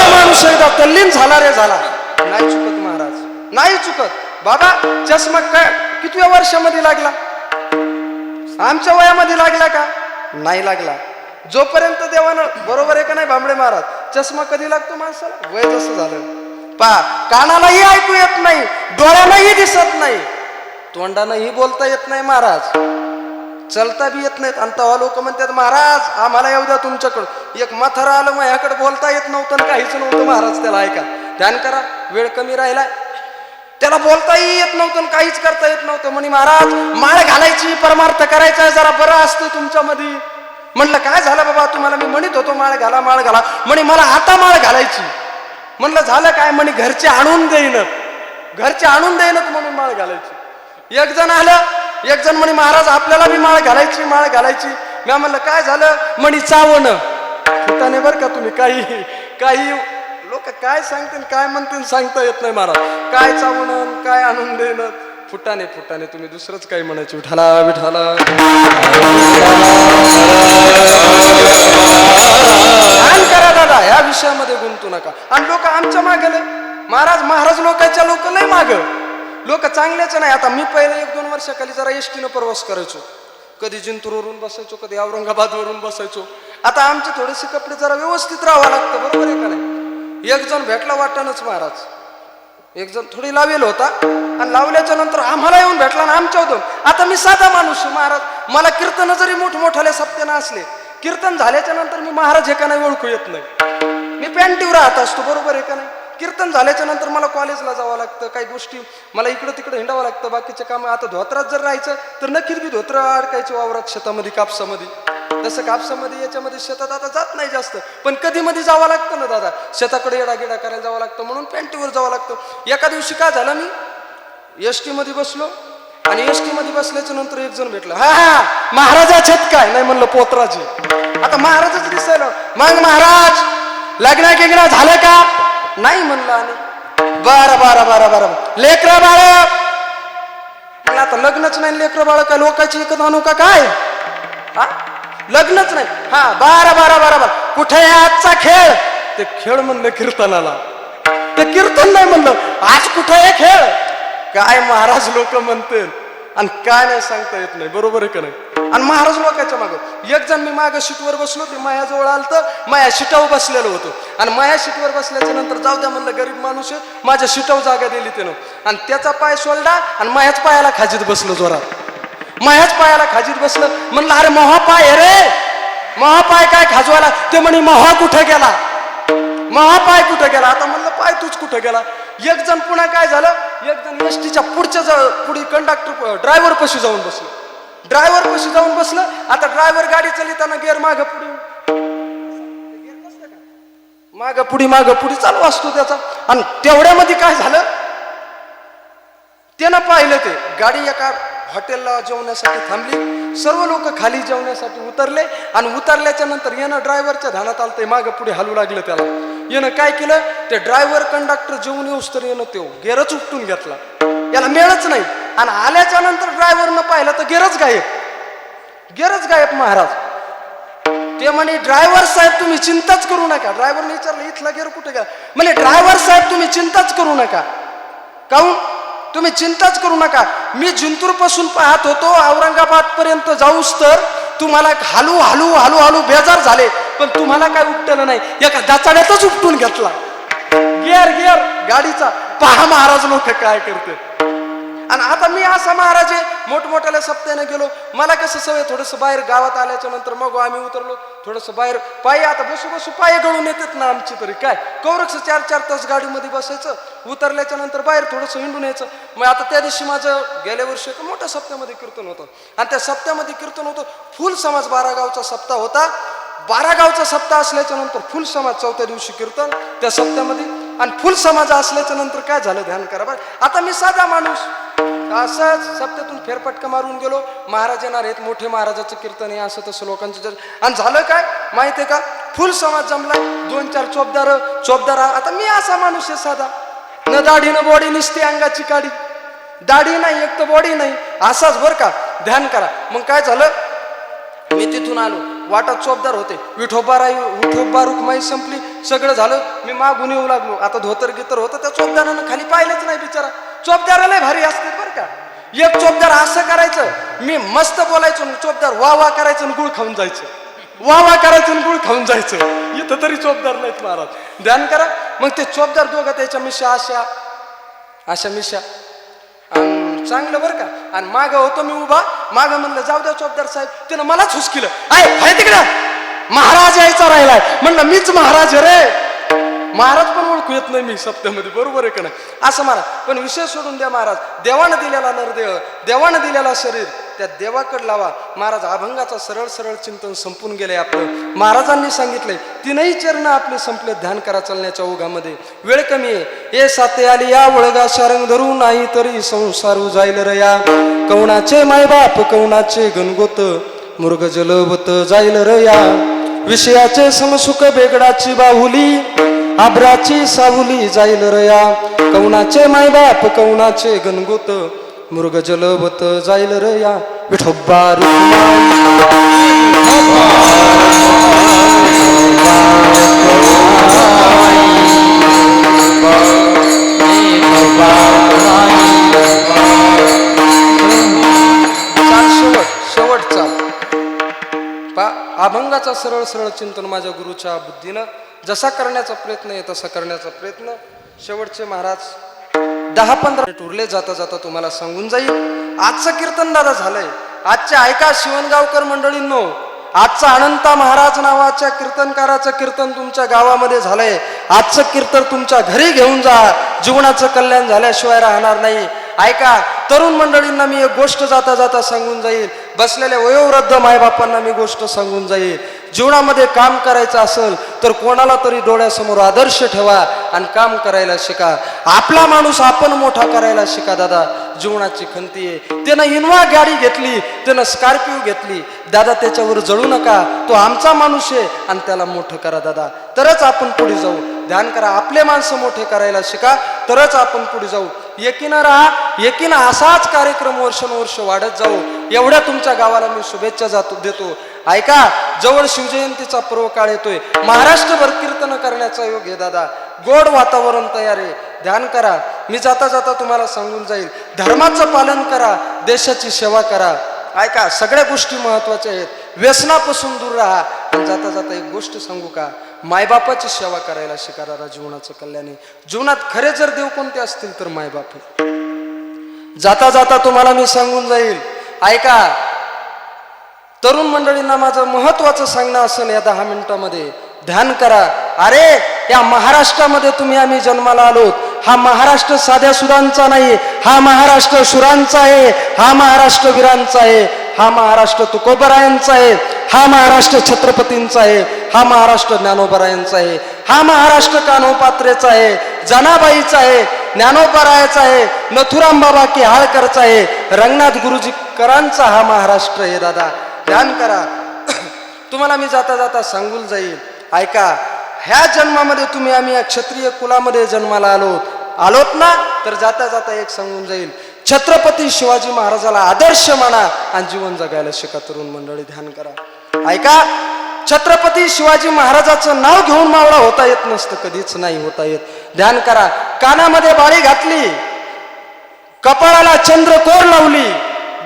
माणूस एकदा तल्लीन झाला रे झाला. नाही चुकत महाराज, नाही चुकत. बाबा चष्मा काय कितव्या वर्षामध्ये लागला? आमच्या वयामध्ये लागला का? नाही लागला. जोपर्यंत देवानं, बरोबर आहे का नाही भांबळे महाराज, चष्मा कधी लागतो माणसाला? वय जसं झालं. पा कानालाही ऐकू येत नाही, डोळ्यालाही दिसत नाही, तोंडानंही बोलता येत नाही महाराज, चलता बी येत नाहीत. आणि तेव्हा लोक म्हणतात महाराज आम्हाला येऊ द्या तुमच्याकडं. एक म्हातारा आलं माझ्याकडे, बोलता येत नव्हतं आणि काहीच नव्हतं महाराज. त्याला ऐका, ध्यान करा, वेळ कमी राहिलाय. त्याला बोलताही येत नव्हतं आणि काहीच करता येत नव्हतं. म्हणे महाराज माळ घालायची, परमार्थ करायचा, जरा बरं असतं तुमच्यामध्ये. म्हणलं काय झालं बाबा तुम्हाला? मी म्हणत होतो माळ घाला माळ घाला. म्हणे मला आता माळ घालायची. म्हणलं झालं काय? म्हणे घरचे आणून देईनच, घरचे आणून देईनच म्हणून माळ घालायची. एक जण आलं, एक जण म्हणे महाराज आपल्याला बी माळ घालायची, माळ घालायची. मी म्हणलं काय झालं? म्हणे चावणं. फुटाने बरं का तुम्ही, काही काही लोक काय सांगतील काय म्हणतील सांगता येत नाही महाराज. काय चावणं काय आणून देणं, फुटाने फुटाने तुम्ही दुसरंच काही म्हणायचे. विठाला विठाला करा दादा, या विषयामध्ये गुंतू नका. आणि लोक आमच्या मागे महाराज, महाराज लोकांच्या लोक लय माग, लोक चांगल्याच नाही. आता मी पहिले 1-2 वर्षाखाली जरा एसटीनं प्रवास करायचो, कधी जिंतूरवरून बसायचो, कधी औरंगाबादवरून बसायचो. आता आमचे थोडेसे कपडे जरा व्यवस्थित राहावं लागतं, बरोबर आहे का नाही? एक जण भेटला वाटणच महाराज, एक जण थोडी लावेल होता आणि लावल्याच्या नंतर आम्हाला येऊन भेटला ना आमच्या होतो. आता मी साधा माणूस महाराज, मला कीर्तन जरी मोठमोठाल्या सप्त्यानं असले, कीर्तन झाल्याच्या नंतर मी महाराज हे का नाही ओळखू येत नाही. मी पॅन्टीवर राहत असतो, बरोबर आहे का नाही? कीर्तन झाल्याच्या नंतर मला कॉलेजला जावं लागतं, काही गोष्टी मला इकडं तिकडं हिंडावं लागतं, बाकीचे काम. आता धोत्रात जर राहायचं तर नक्कीच बी धोत्र अडकायचे वावरात, शेतामध्ये, कापसामध्ये. तसं कापसामध्ये याच्यामध्ये शेतात आता जात नाही जास्त, पण कधी मध्ये जावं लागतं ना दादा, शेताकडे येडागिडा करायला जावं लागतं, म्हणून पॅन्टीवर जावं लागतं. एका दिवशी काय झालं, मी एसटी मध्ये बसलो आणि एसटी मध्ये बसल्याच्या नंतर एक जण भेटला. हा महाराजाचेत काय? नाही म्हणलं पोत्राचे. आता महाराजच दिसायला. मग महाराज लग्न गिग्न झालं का? नाही म्हणलं. आणि बरं बरं बरं बरं लेकरं बाळ? मला आता लग्नच नाही, लेकरं बाळ काय लोकांची एकत आणू का काय? हा लग्नच नाही. हा बरं बरं बरं बरं कुठे आहे आजचा खेळ? ते खेळ म्हणलं कीर्तनाला, ते कीर्तन नाही म्हणलं. आज कुठे आहे खेळ? काय महाराज लोक म्हणतील आणि काय नाही सांगता येत नाही, बरोबर आहे का नाही? आणि महाराज लोकांच्या मागं एक जण, मी मागं सीटवर बसलो, ते मायाजवळ आलं तर माया सीटावर बसलेलो होतो. आणि माया सीटवर बसल्याच्या नंतर जाऊ द्या म्हणलं, गरीब माणूस आहे, माझ्या सीटावर जागा दिली त्यानं. आणि त्याचा पाय सोडला आणि मायाच पायाला खाजीत बसलो जोरात. मायाच पायाला खाजीत बसलं. म्हणलं अरे महापाय रे, महापाय काय खाजवायला? ते म्हणे महा कुठे गेला, महापाय कुठे गेला? आता म्हणलं पाय तूच कुठे गेला? एक जण पुन्हा काय झालं, एक जण एसटीच्या पुढे कंडक्टर ड्रायव्हर पशी जाऊन बसलं. ड्रायव्हर पशी जाऊन बसलं. आता ड्रायव्हर गाडी चालिताना गेअर माग पुढे चालू असतो त्याचा. आणि तेवढ्यामध्ये काय झालं, त्यानं पाहिलं ते गाडी एका हॉटेलला जेवण्यासाठी थांबली. सर्व लोक खाली जेवण्यासाठी उतरले आणि उतरल्याच्या नंतर यानं ड्रायव्हरच्या ध्यानात आलं, ते मागं पुढे हलू लागलं. त्याला यानं काय केलं, ते ड्रायव्हर कंडक्टर जेवून येऊस तर यानं तो गेअरच उपटून घेतला, याला मिळच नाही. आणि आल्याच्या नंतर ड्रायव्हरनं पाहिलं तर गेअरच गायब महाराज. ते म्हणे ड्रायव्हर साहेब तुम्ही चिंताच करू नका. ड्रायव्हरने विचारलं इथला गेअर कुठे गेला? म्हणजे ड्रायव्हर साहेब तुम्ही चिंताच करू नका. काहून? तुम्ही चिंताच करू नका, मी जिंतूर पासून पाहत होतो औरंगाबाद पर्यंत जाऊस तर तुम्हाला हलू हलू हलू हलू बेजार झाले, पण तुम्हाला काय उपटलं नाही, एका दाचाड्यातच उपटून घेतला गिअर गाडीचा. पहा महाराज लोक काय करते. आणि आता मी असा महाराज आहे, मोठमोठ्याला सप्त्याने गेलो. मला कसं सवय, थोडंसं बाहेर गावात आल्याच्या नंतर मग आम्ही उतरलो थोडंसं बाहेर पायी. आता बसू पाय गळून येतात ना आमची तरी काय, कौरक्ष 4-4 तास गाडीमध्ये बसायचं, उतरल्याच्या नंतर बाहेर थोडंसं हिंडून यायचं. मग आता त्या दिवशी माझं गेल्या वर्षी एका मोठ्या सप्त्यामध्ये कीर्तन होतं. आणि त्या सप्त्यामध्ये कीर्तन होतं, फुल समाज 12 गावचा सप्ताह होता. 12 गावचा सप्ताह असल्याच्या नंतर फुल समाज 4थ्या दिवशी कीर्तन त्या सप्त्यामध्ये. आणि फुल समाज असल्याच्या नंतर काय झालं, ध्यान करा बरं. आता मी साधा माणूस असंच सप्त्यातून फेरफटका मारून गेलो, महाराज येणार आहेत, मोठे महाराजाचं कीर्तन आहे, असं तसं लोकांचं. आणि झालं काय माहितीये का, फुल समाज जमला, 2-4 चोपदार. आता मी असा माणूस आहे साधा, न दाढी न बॉडी, निसते अंगाची काडी. दाढी नाही, एक तर बॉडी नाही, असाच बरं का. ध्यान करा. मग काय झालं, मी तिथून आलो, वाटात चोपदार होते, विठोबा रुक्माई संपली, सगळं झालं, मी मागून येऊ लागलो. आता धोतर गितर होतं, त्या चोपदारानं खाली पाहिलंच नाही बिचारा. चोपदाराला भारी असते बरं का. एक चोपदार असं करायचं, मी मस्त बोलायचो, चोपदार वा वा करायचं, गुळ खाऊन जायचं, वा वा करायचं, गुळ खाऊन जायचं. इथं तरी चोपदार नाहीत महाराज. ध्यान करा. मग ते चोपदार दोघं त्याच्या मिशा अशा मिशा चांगलं बरं का. आणि माग होतो मी उभा, माग म्हणलं जाऊ द्या चोपदार साहेब, त्यानं मलाच हुसकिलं, आहे तिकडं महाराज यायचा राहिलाय. म्हणलं मीच महाराज रे. महाराज पण ओळखू येत नाही मी सप्त्यामध्ये, बरोबर आहे का नाही. असं महाराज. पण विषय सोडून द्या महाराज. देवानं दिलेला नरदेह, देवानं दिलेला शरीर, त्या देवाकडे लावा. महाराज अभंगाचा सरळ सरळ चिंतन संपून गेलंय आपलं. महाराजांनी सांगितलंय, तीनही चरण आपले संपले. ध्यान करा चालण्याच्या ओघामध्ये. वेळ कमी आहे. ए साते आली या वळगा शारंग धरू, नाही तरी संसारू जाईल रया. कवणाचे मायबाप कवणाचे गणगोत, मृग जलवत जाईल रया. विषयाचे समसुख बेगडाची बाहुली, आब्राची सावली जाईल रया. कवणाचे मायबाप कवणाचे गणगोत, मृग जलवत जाईल रया. विठोबा शेवटचा अभंगाचा सरळ सरळ चिंतन माझ्या गुरुच्या बुद्धीनं जसा करण्याचा प्रयत्न आहे तसा करण्याचा प्रयत्न. शेवटचे महाराज 10-15 मिनिट उरले, जाता जाता तुम्हाला सांगून जाईल. आजचं कीर्तन दादा झालंय. आजच्या ऐका शिवणगावकर मंडळींनो, आजचा अनंता महाराज नावाच्या कीर्तनकाराचं कीर्तन तुमच्या गावामध्ये झालंय. आजचं कीर्तन तुमच्या घरी घेऊन जा. जीवनाचं कल्याण झाल्याशिवाय राहणार नाही. ऐका तरुण मंडळींना मी एक गोष्ट जाता जाता सांगून जाईल. बसलेल्या वयोवृद्ध मायबापांना मी गोष्ट सांगून जाईल. जीवनामध्ये काम करायचं असेल तर कोणाला तरी डोळ्यासमोर आदर्श ठेवा आणि काम करायला शिका. आपला माणूस आपण मोठा करायला शिका दादा. जीवनाची खंती आहे. त्यानं इनोवा गाडी घेतली, त्यानं स्कॉर्पिओ घेतली, दादा त्याच्यावर जळू नका. तो आमचा माणूस आहे आणि त्याला मोठं करा दादा, तरच आपण पुढे जाऊ. ध्यान करा. आपले माणसं मोठे करायला शिका, तरच आपण पुढे जाऊ. एकीनं राहा, एकीनं असाच कार्यक्रम वर्षानुवर्ष वाढत जाऊ. एवढ्या तुमच्या गावाला मी शुभेच्छा देतो. ऐका, जवळ शिवजयंतीचा पर्व काळ येतोय. महाराष्ट्रभर कीर्तन करण्याचा योग आहे दादा. गोड वातावरण तयार आहे. ध्यान करा. मी जाता जाता तुम्हाला सांगून जाईल, धर्माचं पालन करा, देशाची सेवा करा. ऐका, सगळ्या गोष्टी महत्वाच्या आहेत. व्यसनापासून दूर राहा. आणि जाता जाता एक गोष्ट सांगू का, मायबापाची सेवा करायला शिका दादा. जीवनाचं कल्याण आहे. जीवनात खरे जर देव कोणते असतील तर मायबाप आहे. जाता जाता तुम्हाला मी सांगून जाईल. ऐका, तरुण मंडळींना माझं महत्वाचं सांगणं असेल या 10 मिनिटामध्ये. ध्यान करा. अरे या महाराष्ट्रामध्ये तुम्ही आम्ही जन्माला आलोत. हा महाराष्ट्र साध्या सुरांचा नाही, हा महाराष्ट्र शुरांचा आहे, हा महाराष्ट्र वीरांचा आहे, हा महाराष्ट्र तुकोबरायांचा आहे, हा महाराष्ट्र छत्रपतींचा आहे, हा महाराष्ट्र ज्ञानोबरायांचा आहे, हा महाराष्ट्र कान्होपात्रेचा आहे, जनाबाईचा आहे, ज्ञानोबरायाचा आहे, नथुराम बाबा की हाळकरचा आहे, रंगनाथ गुरुजी करांचा हा महाराष्ट्र आहे दादा. ध्यान करा. तुम्हाला मी जाता जाता सांगून जाईल. ऐका, ह्या जन्मामध्ये तुम्ही आम्ही या क्षत्रिय कुलामध्ये जन्माला आलोत ना, तर जाता जाता एक सांगून जाईल, छत्रपती शिवाजी महाराजाला आदर्श माना आणि जीवन जगायला शिका. तरुण मंडळी ध्यान करा. ऐका, छत्रपती शिवाजी महाराजाचं नाव घेऊन मावळा होता येत नसतं, कधीच नाही होता येत. ध्यान करा. कानामध्ये बाळी घातली, कपाळाला चंद्रकोर लावली,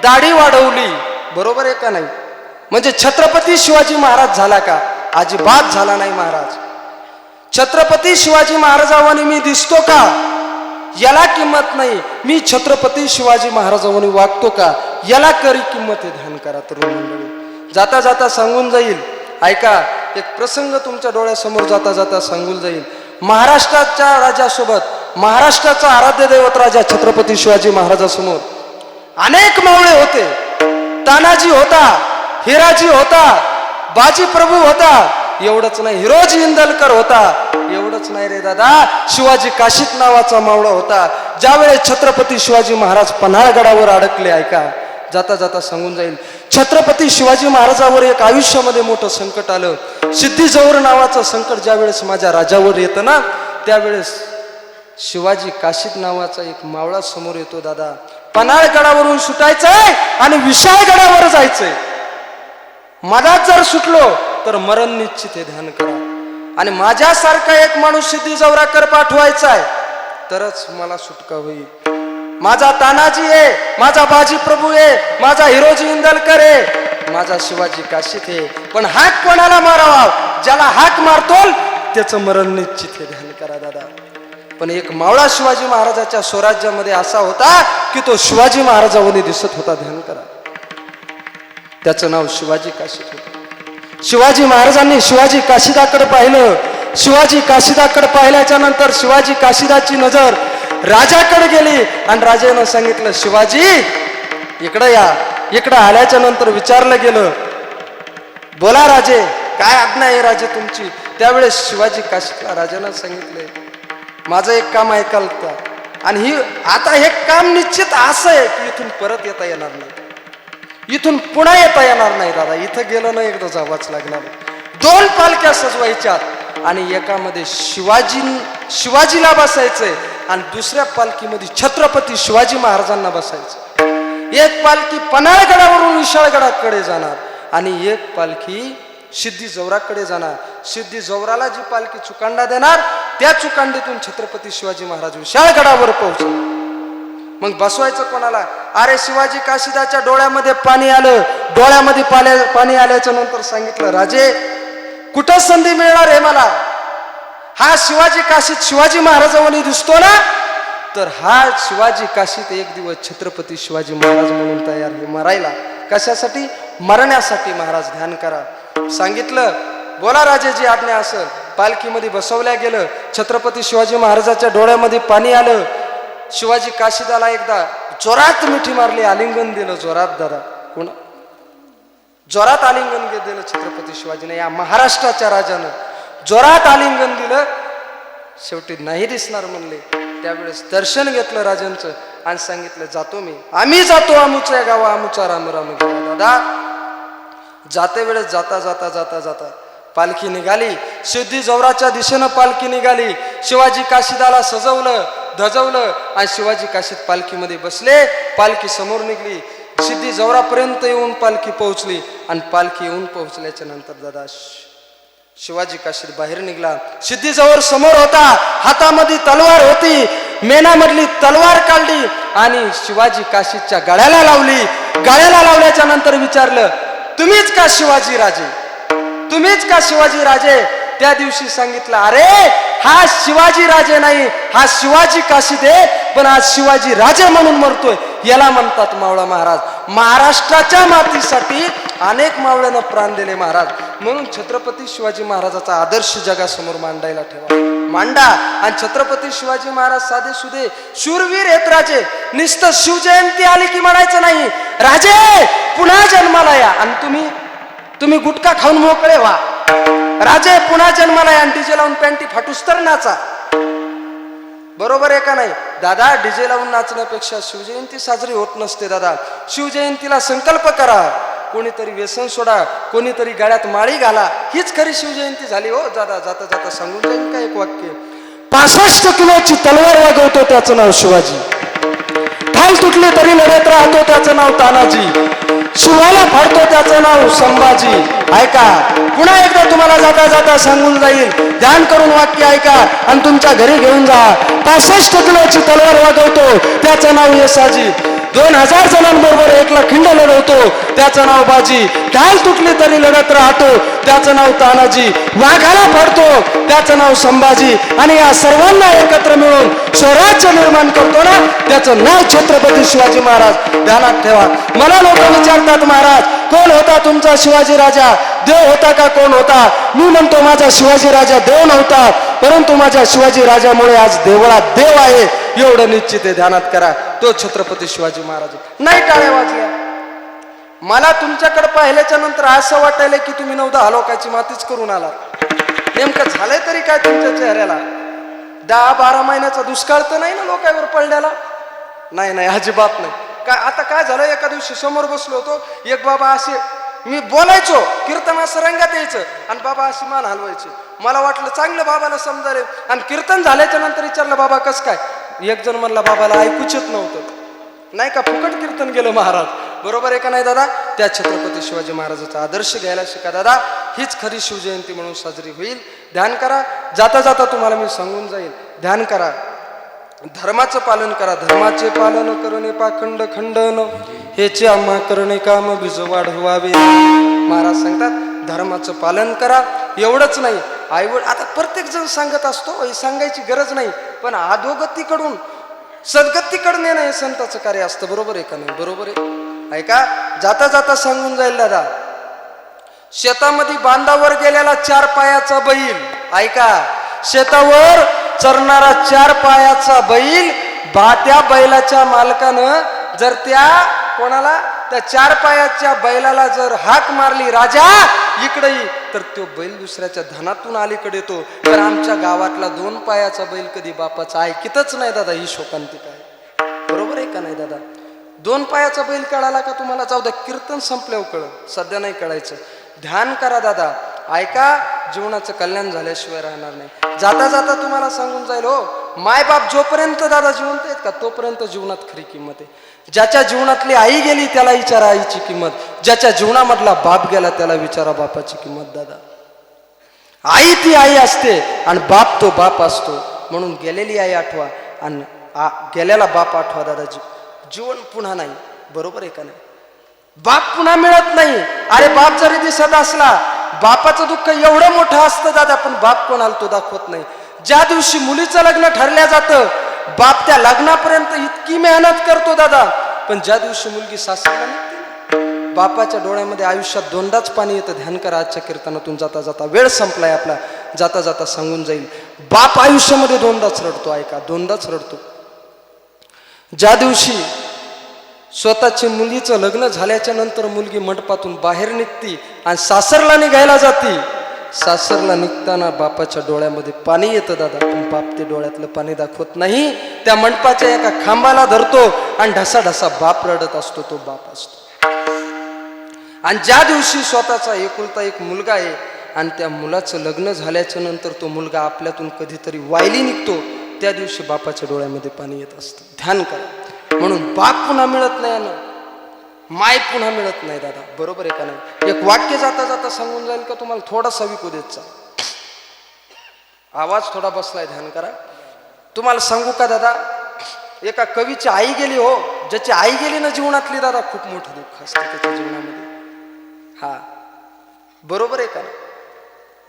दाढी वाढवली, बरोबर आहे का नाही? म्हणजे छत्रपती शिवाजी महाराज झाला का? अजिबात झाला नाही महाराज. छत्रपती शिवाजी महाराजांनी मी दिसतो का? याला किंमत नाही. मी छत्रपती शिवाजी महाराजांनी वागतो का? याला खरी किंमत आहे. ध्यान करा तरुण मंडळी. जाता जाता सांगून जाईल. ऐका, एक प्रसंग तुमच्या डोळ्यासमोर जाता जाता सांगून जाईल. महाराष्ट्राच्या राजासोबत, महाराष्ट्राचा आराध्य दैवत राजा छत्रपती शिवाजी महाराजांसमोर अनेक मावळे होते. तानाजी होता, हिराजी होता, बाजी प्रभू होता, एवढंच नाही हिरोजी इंदलकर होता, एवढंच नाही रे दादा, शिवाजी काशीत नावाचा मावळा होता. ज्यावेळेस छत्रपती शिवाजी महाराज पन्हाळगडावर अडकले. ऐका, जाता जाता सांगून जाईल. छत्रपती शिवाजी महाराजावर एक आयुष्यामध्ये मोठं संकट आलं. सिद्धी-जोहर नावाचं संकट ज्यावेळेस माझ्या राजावर येतं ना, त्यावेळेस शिवाजी काशीत नावाचा एक मावळा समोर येतो दादा. पन्हाळ गडावरून सुटायचंय आणि विशाळ गडावर जायचंय. मधात जर सुटलो तर मरण निश्चित आहे, ध्यान करा. आणि माझ्यासारखा एक माणूस सिद्धी जवराकर पाठवायचा आहे तरच मला सुटका होईल. माझा तानाजी आहे, माझा बाजी प्रभू आहे, माझा हिरोजी इंदलकर आहे, माझा शिवाजी काशीत आहे. पण हाक कोणाला मारावा? ज्याला हाक मारतोल त्याचं मरण निश्चित आहे, ध्यान करा दादा. पण एक मावळा शिवाजी महाराजाच्या स्वराज्यामध्ये असा होता की तो शिवाजी महाराजांनी दिसत होता, ध्यान करा. त्याचं नाव शिवाजी काशीद होतं. शिवाजी महाराजांनी शिवाजी काशीदाकडे पाहिलं. शिवाजी काशीदाकडे पाहिल्याच्या नंतर शिवाजी काशीदाची नजर राजाकडे गेली आणि राजानं सांगितलं, शिवाजी इकडे या. इकडे आल्याच्या नंतर विचारलं गेलं, बोला राजे, काय आज्ञा आहे राजे तुमची? त्यावेळेस शिवाजी काशीदला राजानं सांगितलंय, माझं एक काम ऐकाल का? आणि आता हे काम निश्चित असं आहे की इथून परत येता येणार नाही, इथून पुन्हा येता येणार नाही दादा. इथं गेलं ना एकदा जावाच लागणार. 2 पालख्या सजवायच्यात आणि एकामध्ये शिवाजीला बसायचंय आणि दुसऱ्या पालखीमध्ये छत्रपती शिवाजी महाराजांना बसायचं. एक पालखी पन्हाळगडावरून विशाळगडाकडे जाणार आणि एक पालखी सिद्धी जवराकडे जाणार. सिद्धी जवराला जी पालखी चुकांडा देणार त्या चुकांडीतून छत्रपती शिवाजी महाराज विशाळगडावर पोहोचणार. मग बसवायचं कोणाला? अरे शिवाजी काशीदाच्या डोळ्यामध्ये पाणी आलं. डोळ्यामध्ये पाणी आल्याच्या नंतर सांगितलं, राजे कुठं संधी मिळणार आहे मला? हा शिवाजी काशीद शिवाजी महाराजांनी दिसतो ना, तर हा शिवाजी काशीद एक दिवस छत्रपती शिवाजी महाराज म्हणून तयार आहे मरायला. कशासाठी? मरण्यासाठी. महाराज ध्यान करा. सांगितलं, बोला राजे जी आज्ञा असेल. पालखीमध्ये बसवल्या गेलं. छत्रपती शिवाजी महाराजाच्या डोळ्यामध्ये पाणी आलं. शिवाजी काशीदाला एकदा जोरात मिठी मारली, आलिंगन दिलं जोरात दादा. कोण जोरात आलिंगन दिलं छत्रपती शिवाजीने, या महाराष्ट्राच्या राजानं जोरात आलिंगन दिलं. शेवटी नाही दिसणार म्हणले. त्यावेळेस दर्शन घेतलं राजांचं आणि सांगितलं, जातो मी, आम्ही जातो आमुच्या गावा, आमुचा राम राम गावा. दादा जाते वेळेस जाता जाता जाता जाता पालखी निघाली. सिद्धी जवराच्या दिशेनं पालखी निघाली. शिवाजी काशीदाला सजवलं, धजवलं आणि शिवाजी काशीद पालखीमध्ये बसले. पालखी समोर निघली. सिद्धी जवरापर्यंत येऊन पालखी पोहोचली आणि पालखी येऊन पोहोचल्याच्या नंतर दादा शिवाजी काशीद बाहेर निघला. सिद्धी जवळ समोर होता. हातामध्ये तलवार होती. मेनामधली तलवार काढली आणि शिवाजी काशीदच्या गळ्याला लावली. गळ्याला लावल्याच्या नंतर विचारलं, तुम्हीच का शिवाजी राजे? तुम्हीच का शिवाजी राजे? त्या दिवशी सांगितलं, अरे हा शिवाजी राजे नाही, हा शिवाजी काशीद आहे, पण आज शिवाजी राजे म्हणून मरतोय. याला म्हणतात मावळा महाराज. महाराष्ट्राच्या मातीसाठी अनेक मावळ्यानं प्राण दिले महाराज. म्हणून छत्रपती शिवाजी महाराजाचा आदर्श जगासमोर मांडायला ठेवा, मांडा. आणि छत्रपती शिवाजी महाराज साधे सुधे शूरवीर आहेत राजे. नुसतं शिवजयंती आली की म्हणायचं नाही, राजे पुन्हा जन्माला या. आणि तुम्ही गुटखा खाऊन मोकळे व्हा. राजे पुन्हा जन्माला या आणि डीजे लावून पॅन्टी फाटूस तर नाचा. बरोबर आहे का नाही दादा? डीजे लावून नाचण्यापेक्षा शिवजयंती साजरी होत नसते दादा. शिवजयंतीला संकल्प करा, कोणीतरी व्यसन सोडा, कोणीतरी गळ्यात माळी घाला. हीच खरी शिवजयंती झाली हो दादा. जाता जाता सांगून जाईल का एक वाक्य? 65 किलोची तलवार वागवतो त्याचं नाव शिवाजी. ढाल तुटली तरी लढत राहतो त्याचं नाव तानाजी. शिवाला फाडतो त्याचं नाव संभाजी. ऐका, पुन्हा एकदा तुम्हाला जाता जाता सांगून जाईल. ध्यान करून वाक्य ऐका आणि तुमच्या घरी घेऊन जा. 65 किलोची तलवार वागवतो त्याचं नाव यसाजी. 2000 जणांबरोबर एकला खिंड लढवतो त्याचं नाव बाजी. ढाल तुटली तरी लढत राहतो त्याचं नाव तानाजी. वाघाला फाडतो त्याचं नाव संभाजी. आणि या सर्वांना एकत्र मिळून स्वराज्य निर्माण करतो ना, त्याचं नाव छत्रपती शिवाजी महाराज. ध्यानात ठेवा. मला लोक विचारतात, महाराज कोण होता तुमचा शिवाजी राजा? देव होता का कोण होता? मी म्हणतो माझा शिवाजी राजा देव नव्हता, परंतु माझ्या शिवाजी राजामुळे आज देवळात देव आहे एवढं निश्चित आहे. ध्यानात करा, तो छत्रपती शिवाजी महाराज. नाही टाळ्या वाजल्या. मला तुमच्याकडे पाहिल्याच्या नंतर असं वाटायला की तुम्ही 9-10 लोकांची मातीच करून आला. नेमकं झालंय तरी काय तुमच्या चेहऱ्याला? 10-12 महिन्याचा दुष्काळ तर नाही ना लोकांवर पडलेला? नाही, अजिबात नाही. काय आता काय झालं, एका दिवशी समोर बसलो होतो. एक बाबा असे, मी बोलायचो कीर्तन असं रंगात यायचं आणि बाबा अशी मान हलवायची. मला वाटलं चांगलं बाबाला समजायला. आणि कीर्तन झाल्याच्या नंतर विचारलं, बाबा कसं काय? एक जण म्हणला, बाबाला ऐकूच येत नव्हतं. नाही का फुकट कीर्तन केलं महाराज, बरोबर आहे का नाही दादा? त्या छत्रपती शिवाजी महाराजाचा आदर्श घ्यायला शिका दादा, हीच खरी शिवजयंती म्हणून साजरी होईल. ध्यान करा, जाता जाता तुम्हाला मी सांगून जाईल. ध्यान करा, धर्माचं पालन करा. धर्माचे पालन करणे पाखंड खंडन, हेचे आम्हा करणे काम बीज वाढवावे. महाराज सांगतात धर्माचं पालन करा. एवढंच नाही, आईवड आता प्रत्येक जण सांगत असतो, हे सांगायची गरज नाही, पण अधोगतीकडून सद्गतीकडे नेणं हे संताचं कार्य असतं. बरोबर आहे का नाही? बरोबर आहे. ऐका, जाता जाता सांगून जाईल दादा, शेतामध्ये बांधावर गेलेला 4 पायाचा बैल, ऐका, शेतावर चरणारा 4 पायाचा बैल, त्या बैलाच्या मालकानं जर त्या कोणाला त्या 4 पायाच्या बैलाला जर हाक मारली, राजा इकडे ये, तर तो बैल दुसऱ्याच्या धनातून अलीकडे येतो. तर आमच्या गावातला 2 पायाचा बैल कधी बापाचा ऐकतच नाही दादा, ही शोकांतिका आहे. बरोबर आहे का नाही दादा? 2 पायाचा बैल कळाला का तुम्हाला? जाऊ द्या, कीर्तन संपल्यावर कळलं, सध्या नाही कळायचं. ध्यान करा दादा, ऐका, जीवनाचं कल्याण झाल्याशिवाय राहणार नाही. जाता जाता तुम्हाला सांगून जाईल, हो मायबाप जोपर्यंत दादा जिवंत आहेत का तोपर्यंत जीवनात खरी किंमत आहे. ज्याच्या जीवनातली आई गेली त्याला विचारा आईची किंमत, ज्याच्या जीवनामधला बाप गेला त्याला विचारा बापाची किंमत. दादा, आई ती आई असते आणि बाप तो बाप असतो. म्हणून गेलेली आई आठवा आणि गेलेला बाप आठवा. दादाजी, जीवन पुन्हा नाही. बरोबर आहे का नाही? बाप पुन्हा मिळत नाही. अरे बाप जरी दिसत असला, बापाचं दुःख एवढं मोठं असतं दादा, पण बाप कोणाला तो दाखवत नाही. ज्या दिवशी मुलीचं लग्न ठरल्या जातं, बाप त्या लग्नापर्यंत इतकी मेहनत करतो दादा, पण ज्या दिवशी मुलगी सासरला निघते, बापाच्या डोळ्यामध्ये आयुष्यात 2दाच पाणी येतं. ध्यान करा आजच्या कीर्तनातून जाता जाता. वेळ संपलाय आपला, जाता जाता सांगून जाईल. बाप आयुष्यामध्ये 2दाच रडतो. ऐका, 2दाच रडतो. ज्या दिवशी स्वतःची मुलीचं लग्न झाल्याच्या नंतर मुलगी मंडपातून बाहेर निघती आणि सासरला निघायला जाती, सासरला निघताना बापाच्या डोळ्यामध्ये पाणी येतं दादा, पण बाप ते डोळ्यातलं पाणी दाखवत नाही. त्या मंडपाच्या एका खांबाला धरतो आणि ढसा ढसा बाप रडत असतो, तो बाप असतो. आणि ज्या दिवशी स्वतःचा एकुलता एक मुलगा आहे आणि त्या मुलाचं लग्न झाल्याच्या नंतर तो मुलगा आपल्यातून कधीतरी वायली निघतो, त्या दिवशी बापाच्या डोळ्यामध्ये पाणी येत असतं. ध्यान करा. म्हणून बाप पुन्हा मिळत नाही आणि माय पुन्हा मिळत नाही दादा. बरोबर आहे का नाही? एक वाक्य जाता जाता सांगून जाईल का तुम्हाला, थोडासा विकू देतचा आवाज थोडा बसलाय. ध्यान करा. तुम्हाला सांगू का दादा, एका कवीची आई गेली, हो, ज्याची आई गेली ना जीवनातली दादा, खूप मोठं दुःख असतं त्याच्या जीवनामध्ये. हा, बरोबर आहे का?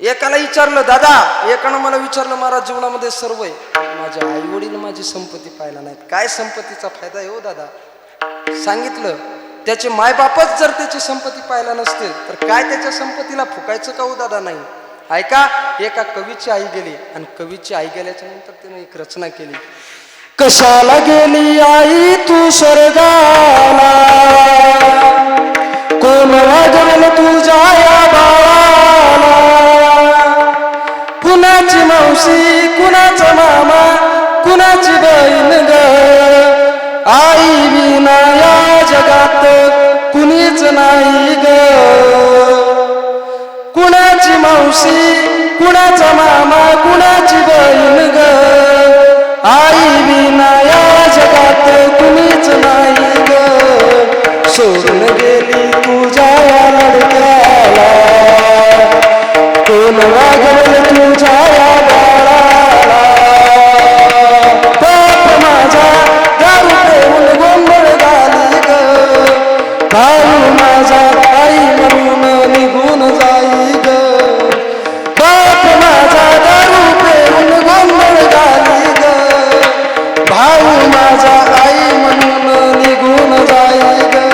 एकाला विचारलं दादा, एकानं मला विचारलं महाराज जीवनामध्ये सर्व आहे, माझ्या आई वडील माझी संपत्ती पाहिला नाहीत, काय संपत्तीचा फायदा आहे हो दादा? सांगितलं, त्याचे मायबापच जर त्याची संपत्ती पाहिला नसतील तर काय त्याच्या संपत्तीला फुकायचं का हो दादा? नाही. ऐका, एका कवीची आई गेली आणि कवीची आई गेल्याच्या नंतर त्याने एक रचना केली. कशाला गेली आई तू स्वर्गाला, कोण वाजवलं तुझ्या या बाळाला, कुणाची मावशी कुणाचा मामा कुणाची बहीण ग, आई विना या जगात कुणीच नाही ग. कुणाची मावशी कुणाचा मामा कुणाची बहीण ग, आई विना या जगात कुणीच नाही ग. सोडून गेली तुझ्या या लडक्याला, कोण वागवलं तुझ्या या बाळाला. बाप माझा दारू पेऊन गोंधळ घाली ग, भाऊ माझा आई म्हणून निघून जाई ग. बाप माझा दारू पेऊन गोंधळ घाली ग, भाऊ माझा आई म्हणून निघून जाई ग.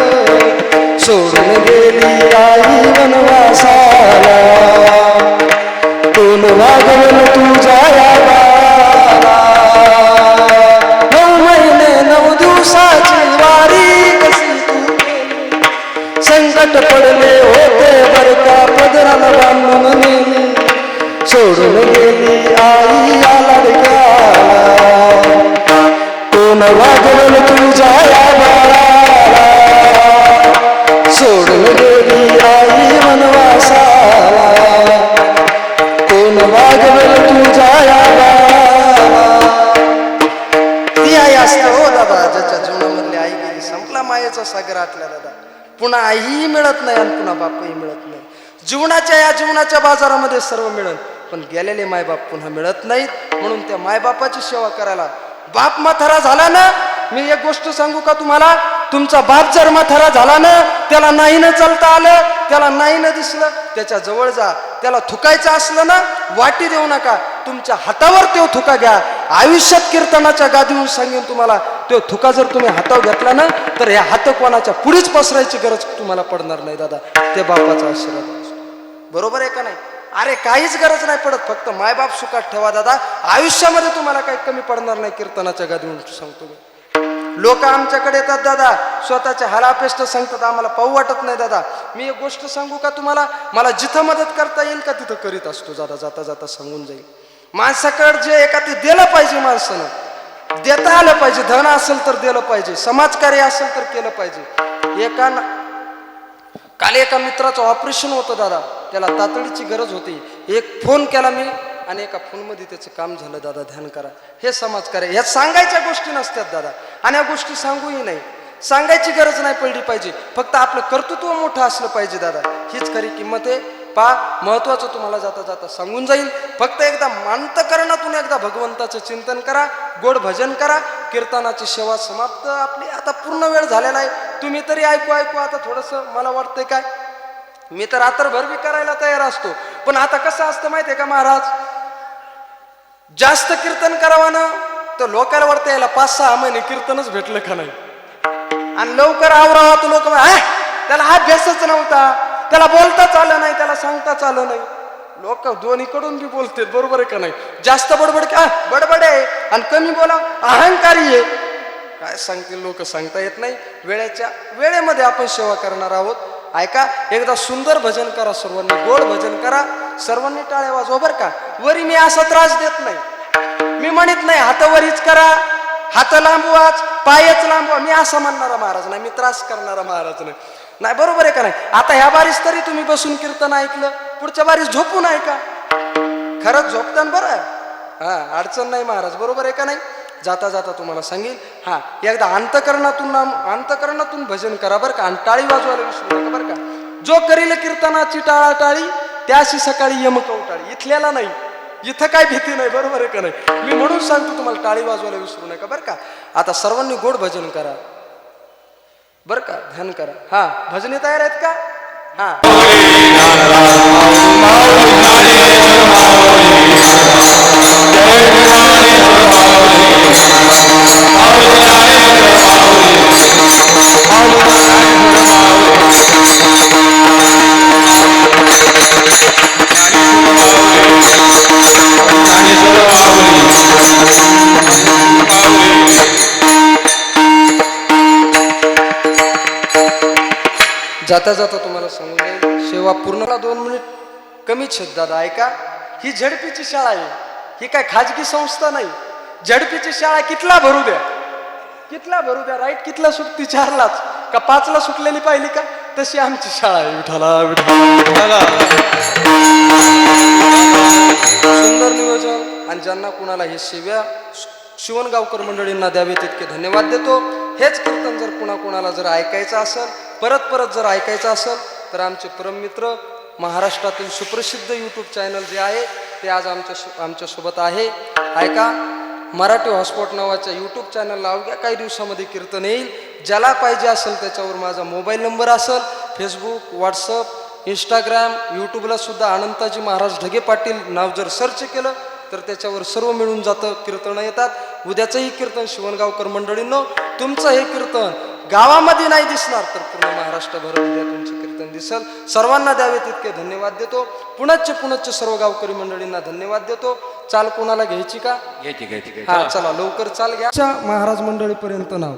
सोडून गेली आई वनवासाला, कोण वागवलं तुझ्या या बाळाला. 9 महिने 9 दिवसाची वारी कशी तू केली, संकट पडले होते बर का पदराला बांधून नेली. सोडून गेली आई या लडक्याला, कोण वागवलं तुझ्या या बाळाला. सोडून गेली आई वनवासाला, कोण वागवलं तुझ्या या बाळाला. ती आई असते हो दादा, ज्याच्या जीवनामधली आई गेली पुन्हा मायेचा सागर आटला दादा. पुन्हा आईही मिळत नाही आणि पुन्हा बापही मिळत नाही. जीवनाच्या या जीवनाच्या बाजारामध्ये सर्व मिळेल, पण गेलेले मायबाप पुन्हा मिळत नाहीत. म्हणून त्या मायबापाची सेवा करायला बाप म्हातारा झाला ना. मी एक गोष्ट सांगू का तुम्हाला, तुमचा बाप जर म्हातारा झाला ना, त्याला नाही न चालता आलं, त्याला नाही न दिसलं, त्याच्या जवळ जा. त्याला थुकायचं असलं ना, वाटी देऊ नका, तुमच्या हातावर तो थुका घ्या. आयुष्यात कीर्तनाच्या गादीहून सांगेन तुम्हाला, तो थुका जर तुम्ही हातावर घेतला ना, तर ह्या हात कोणाच्या पुढेच पसरायची गरज तुम्हाला पडणार नाही दादा. ते बापाचा आशीर्वाद असतो. बरोबर आहे का नाही? अरे काहीच गरज नाही पडत, फक्त मायबाप सुखात ठेवा दादा. आयुष्यामध्ये तुम्हाला काही कमी पडणार नाही. कीर्तनाच्या गादीहून सांगतो मी. लोक आमच्याकडे येतात दादा, स्वतःच्या हालापेष्ट सांगतात, आम्हाला पाहू वाटत नाही दादा. मी एक गोष्ट सांगू का तुम्हाला, मला जिथं मदत करता येईल का तिथं करीत असतो दादा. जाता जाता सांगून जाईल, माणसाकडे जे एका ते दिलं पाहिजे, माणसानं देता आलं पाहिजे. धन असेल तर दिलं पाहिजे, समाजकार्य असेल तर केलं पाहिजे. काल एका मित्राचं ऑपरेशन होतं दादा, त्याला तातडीची गरज होती. एक फोन केला मी आणि एका फोनमध्ये त्याचं काम झालं दादा. ध्यान करा, हे समाजकार्य. ह्या सांगायच्या गोष्टी नसतात दादा, आणि या गोष्टी सांगूही नाही. सांगायची गरज नाही पडली पाहिजे, फक्त आपलं कर्तृत्व मोठं असलं पाहिजे दादा. हीच खरी किंमत आहे. महत्वाचं तुम्हाला जाता जाता सांगून जाईल. फक्त एकदा अंतःकरणातून एकदा भगवंताचं चिंतन करा, गोड भजन करा. कीर्तनाची सेवा समाप्त आपली आता पूर्ण वेळ झालेला आहे. तुम्ही तरी ऐकू आता थोडंसं. मला वाटतंय काय, मी तर रात्रभर बी करायला तयार असतो, पण आता कसं असतं माहितीये का महाराज, जास्त कीर्तन करावं ना तर लोकांना वाटतं याला 5-6 महिने कीर्तनच भेटलं का नाही, आणि लवकर आवरावा तो लोक त्याला अभ्यासच नव्हता, त्याला बोलताच आलं नाही, त्याला सांगताच आलं नाही. लोक दोन्हीकडून बी बोलते, बरोबर आहे का नाही? जास्त बडबड आहे आणि कमी बोला अहंकारी आहे. काय सांगतील लोक, सांगता येत नाही. वेळेमध्ये आपण सेवा करणार आहोत. ऐका, एकदा सुंदर भजन करा सर्वांनी, गोड भजन करा सर्वांनी. टाळ्या वाजवा बरं का. वरी मी असा त्रास देत नाही, मी म्हणत नाही हात वरीच करा, हात लांबवाच, पायच लांबवा. मी असं म्हणणारा महाराज नाही, मी त्रास करणारा महाराज नाही. बरोबर आहे का नाही? आता ह्या बारीस तरी तुम्ही बसून कीर्तन ऐकलं, पुढच्या बारीस झोपून ऐका. खरंच झोपतान बरं, अडचण नाही महाराज. बरोबर आहे का नाही? जाता जाता तुम्हाला सांगेल, एकदा अंतकरणातून भजन करा बरं का, आणि टाळी वाजवायला विसरू नका बरं का. जो करील कीर्तनाची टाळी त्याशी सकाळी यमकवटाळी. इथल्याला नाही, इथं काय भीती नाही. बरोबर आहे का नाही? मी म्हणून सांगतो तुम्हाला, टाळी वाजवायला विसरू नका बरं का. आता सर्वांनी गोड भजन करा बरं का, ध्यान करा. भजनी तयार आहेत का? जाता जाता तुम्हाला सांगून जाईल, सेवा पूर्ण 2 मिनिट कमीच आहेत दादा. ऐका, ही झडपीची शाळा आहे, ही काय खाजगी संस्था नाही. झडपीची शाळा कितला भरू द्या, राईट कितला सुटती, 4लाच का 5ला सुटलेली पाहिली का? तशी आमची शाळा आहे. विठाला सुंदर नियोजन. आणि ज्यांना कुणाला हे सेवा शिवणगावकर मंडळींना द्यावे तितके धन्यवाद देतो. हेच कीर्तन जर कुणाला जर ऐकायचं असेल, परत जर ऐकायचं असेल, तर आमचे परममित्र महाराष्ट्रातील सुप्रसिद्ध यूट्यूब चॅनल जे आहे ते आज आमच्या सोबत आहे. ऐका, मराठी हॉटस्पॉट नावाच्या यूट्यूब चॅनलला अवघ्या काही दिवसामध्ये कीर्तन येईल. ज्याला पाहिजे असेल त्याच्यावर माझा मोबाईल नंबर असेल. फेसबुक, व्हॉट्सअप, इंस्टाग्राम, यूट्यूबला सुद्धा अनंताजी महाराज ढगे पाटील नाव जर सर्च केलं तर त्याच्यावर सर्व मिळून जातं. कीर्तनं येतात. उद्याचंही कीर्तन शिवणगावकर मंडळींनो, तुमचं हे कीर्तन गावामध्ये नाही दिसणार तर पूर्ण महाराष्ट्रभर उद्या तुमचे कीर्तन दिसल. सर्वांना द्यावे तितके धन्यवाद देतो. पुनच्च सर्व गावकरी मंडळींना धन्यवाद देतो. चाल कोणाला घ्यायची का? घ्यायची. चला लवकर चाल घ्या. महाराज मंडळीपर्यंत नाव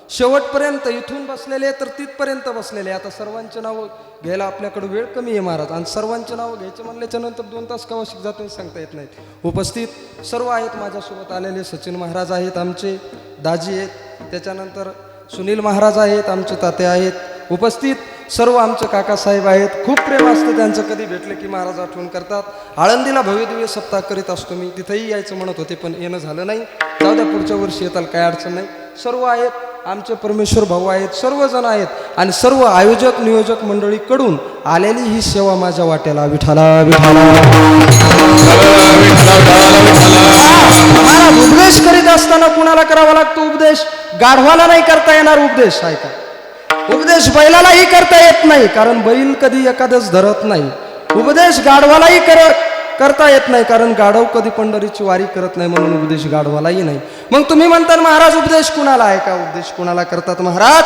शेवटपर्यंत, इथून बसलेले तर तिथपर्यंत बसलेले. आता सर्वांचे नाव घ्यायला आपल्याकडे वेळ कमी आहे महाराज, आणि सर्वांचे नाव घ्यायचे म्हणल्याच्या नंतर 2 तास कवाशिक जातो सांगता येत नाहीत. उपस्थित सर्व आहेत माझ्यासोबत आलेले. सचिन महाराज आहेत, आमचे दाजी आहेत. त्याच्यानंतर सुनील महाराज आहेत, आमचे ताते आहेत. उपस्थित सर्व आमचे काकासाहेब आहेत. खूप प्रेम असतं त्यांचं, कधी भेटलं की महाराज आठवण करतात. आळंदीला भव्यदिव्य सप्ताह करीत असतो मी, तिथंही यायचं म्हणत होते पण येणं झालं नाही. जाऊ द्या, पुढच्या वर्षी येताल, काय अडचण नाही. सर्व आहेत. आमचे परमेश्वर भाऊ आहेत, सर्वजण आहेत आणि सर्व आयोजक नियोजक मंडळीकडून आलेली ही सेवा माझ्या वाट्याला विठाला विठाला. महाराज उपदेश करीत असताना कुणाला करावा लागतो उपदेश? गाढवाला नाही करता येणार उपदेश आहे का? उपदेश बैलालाही करता येत नाही, कारण बैल कधी एखादच धरत नाही. उपदेश गाढवालाही करता येत नाही, कारण गाढव कधी पंढरीची वारी करत नाही, म्हणून उपदेश गाढवालाही नाही. मग तुम्ही म्हणता महाराज उपदेश कुणाला आहे का? उपदेश कुणाला करतात महाराज?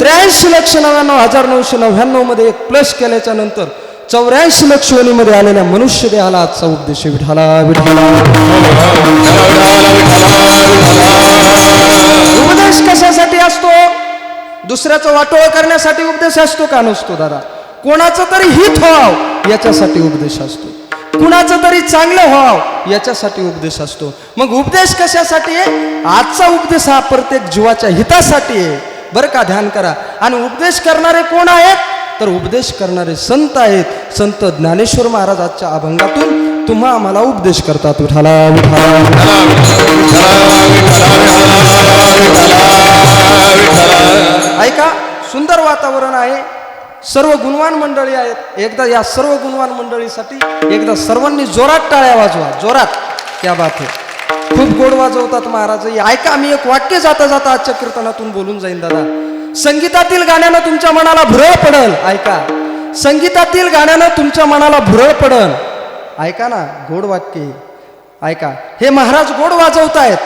83,99,999 मध्ये एक प्लस केल्याच्या नंतर 84 लक्ष योनीमध्ये आलेल्या मनुष्य देहाला आजचा उपदेश विठाला विठाला. उपदेश कशासाठी असतो? दुसऱ्याचं वाटोळ करण्यासाठी उपदेश असतो का नसतो दादा? कोणाचं तरी हित व्हावं याच्यासाठी उपदेश असतो, कुणाचं तरी चांगलं व्हावं याच्यासाठी उपदेश असतो. मग उपदेश कशासाठी आहे? आजचा उपदेश हा प्रत्येक जीवाच्या हितासाठी आहे बरं का, ध्यान करा. आणि उपदेश करणारे कोण आहेत? तर उपदेश करणारे संत आहेत. संत ज्ञानेश्वर महाराज आजच्या अभंगातून तुम्हा आम्हाला उपदेश करतात विठाला विठाला. ऐका, सुंदर वातावरण आहे, सर्व गुणवान मंडळी आहेत. एकदा या सर्व गुणवान मंडळीसाठी एकदा सर्वांनी जोरात टाळ्या वाजवा, जोरात. क्या बात आहे, खूप गोड वाजवतात महाराज. ऐका, मी एक वाक्य जाता जाता आजच्या कीर्तनातून बोलून जाईन दादा. संगीतातील गाण्यानं तुमच्या मनाला भुरळ पडल. ऐका, संगीतातील गाण्यानं तुमच्या मनाला भुरळ पडल. ऐका ना, गोड वाक्य ऐका. हे महाराज गोड वाजवतायत,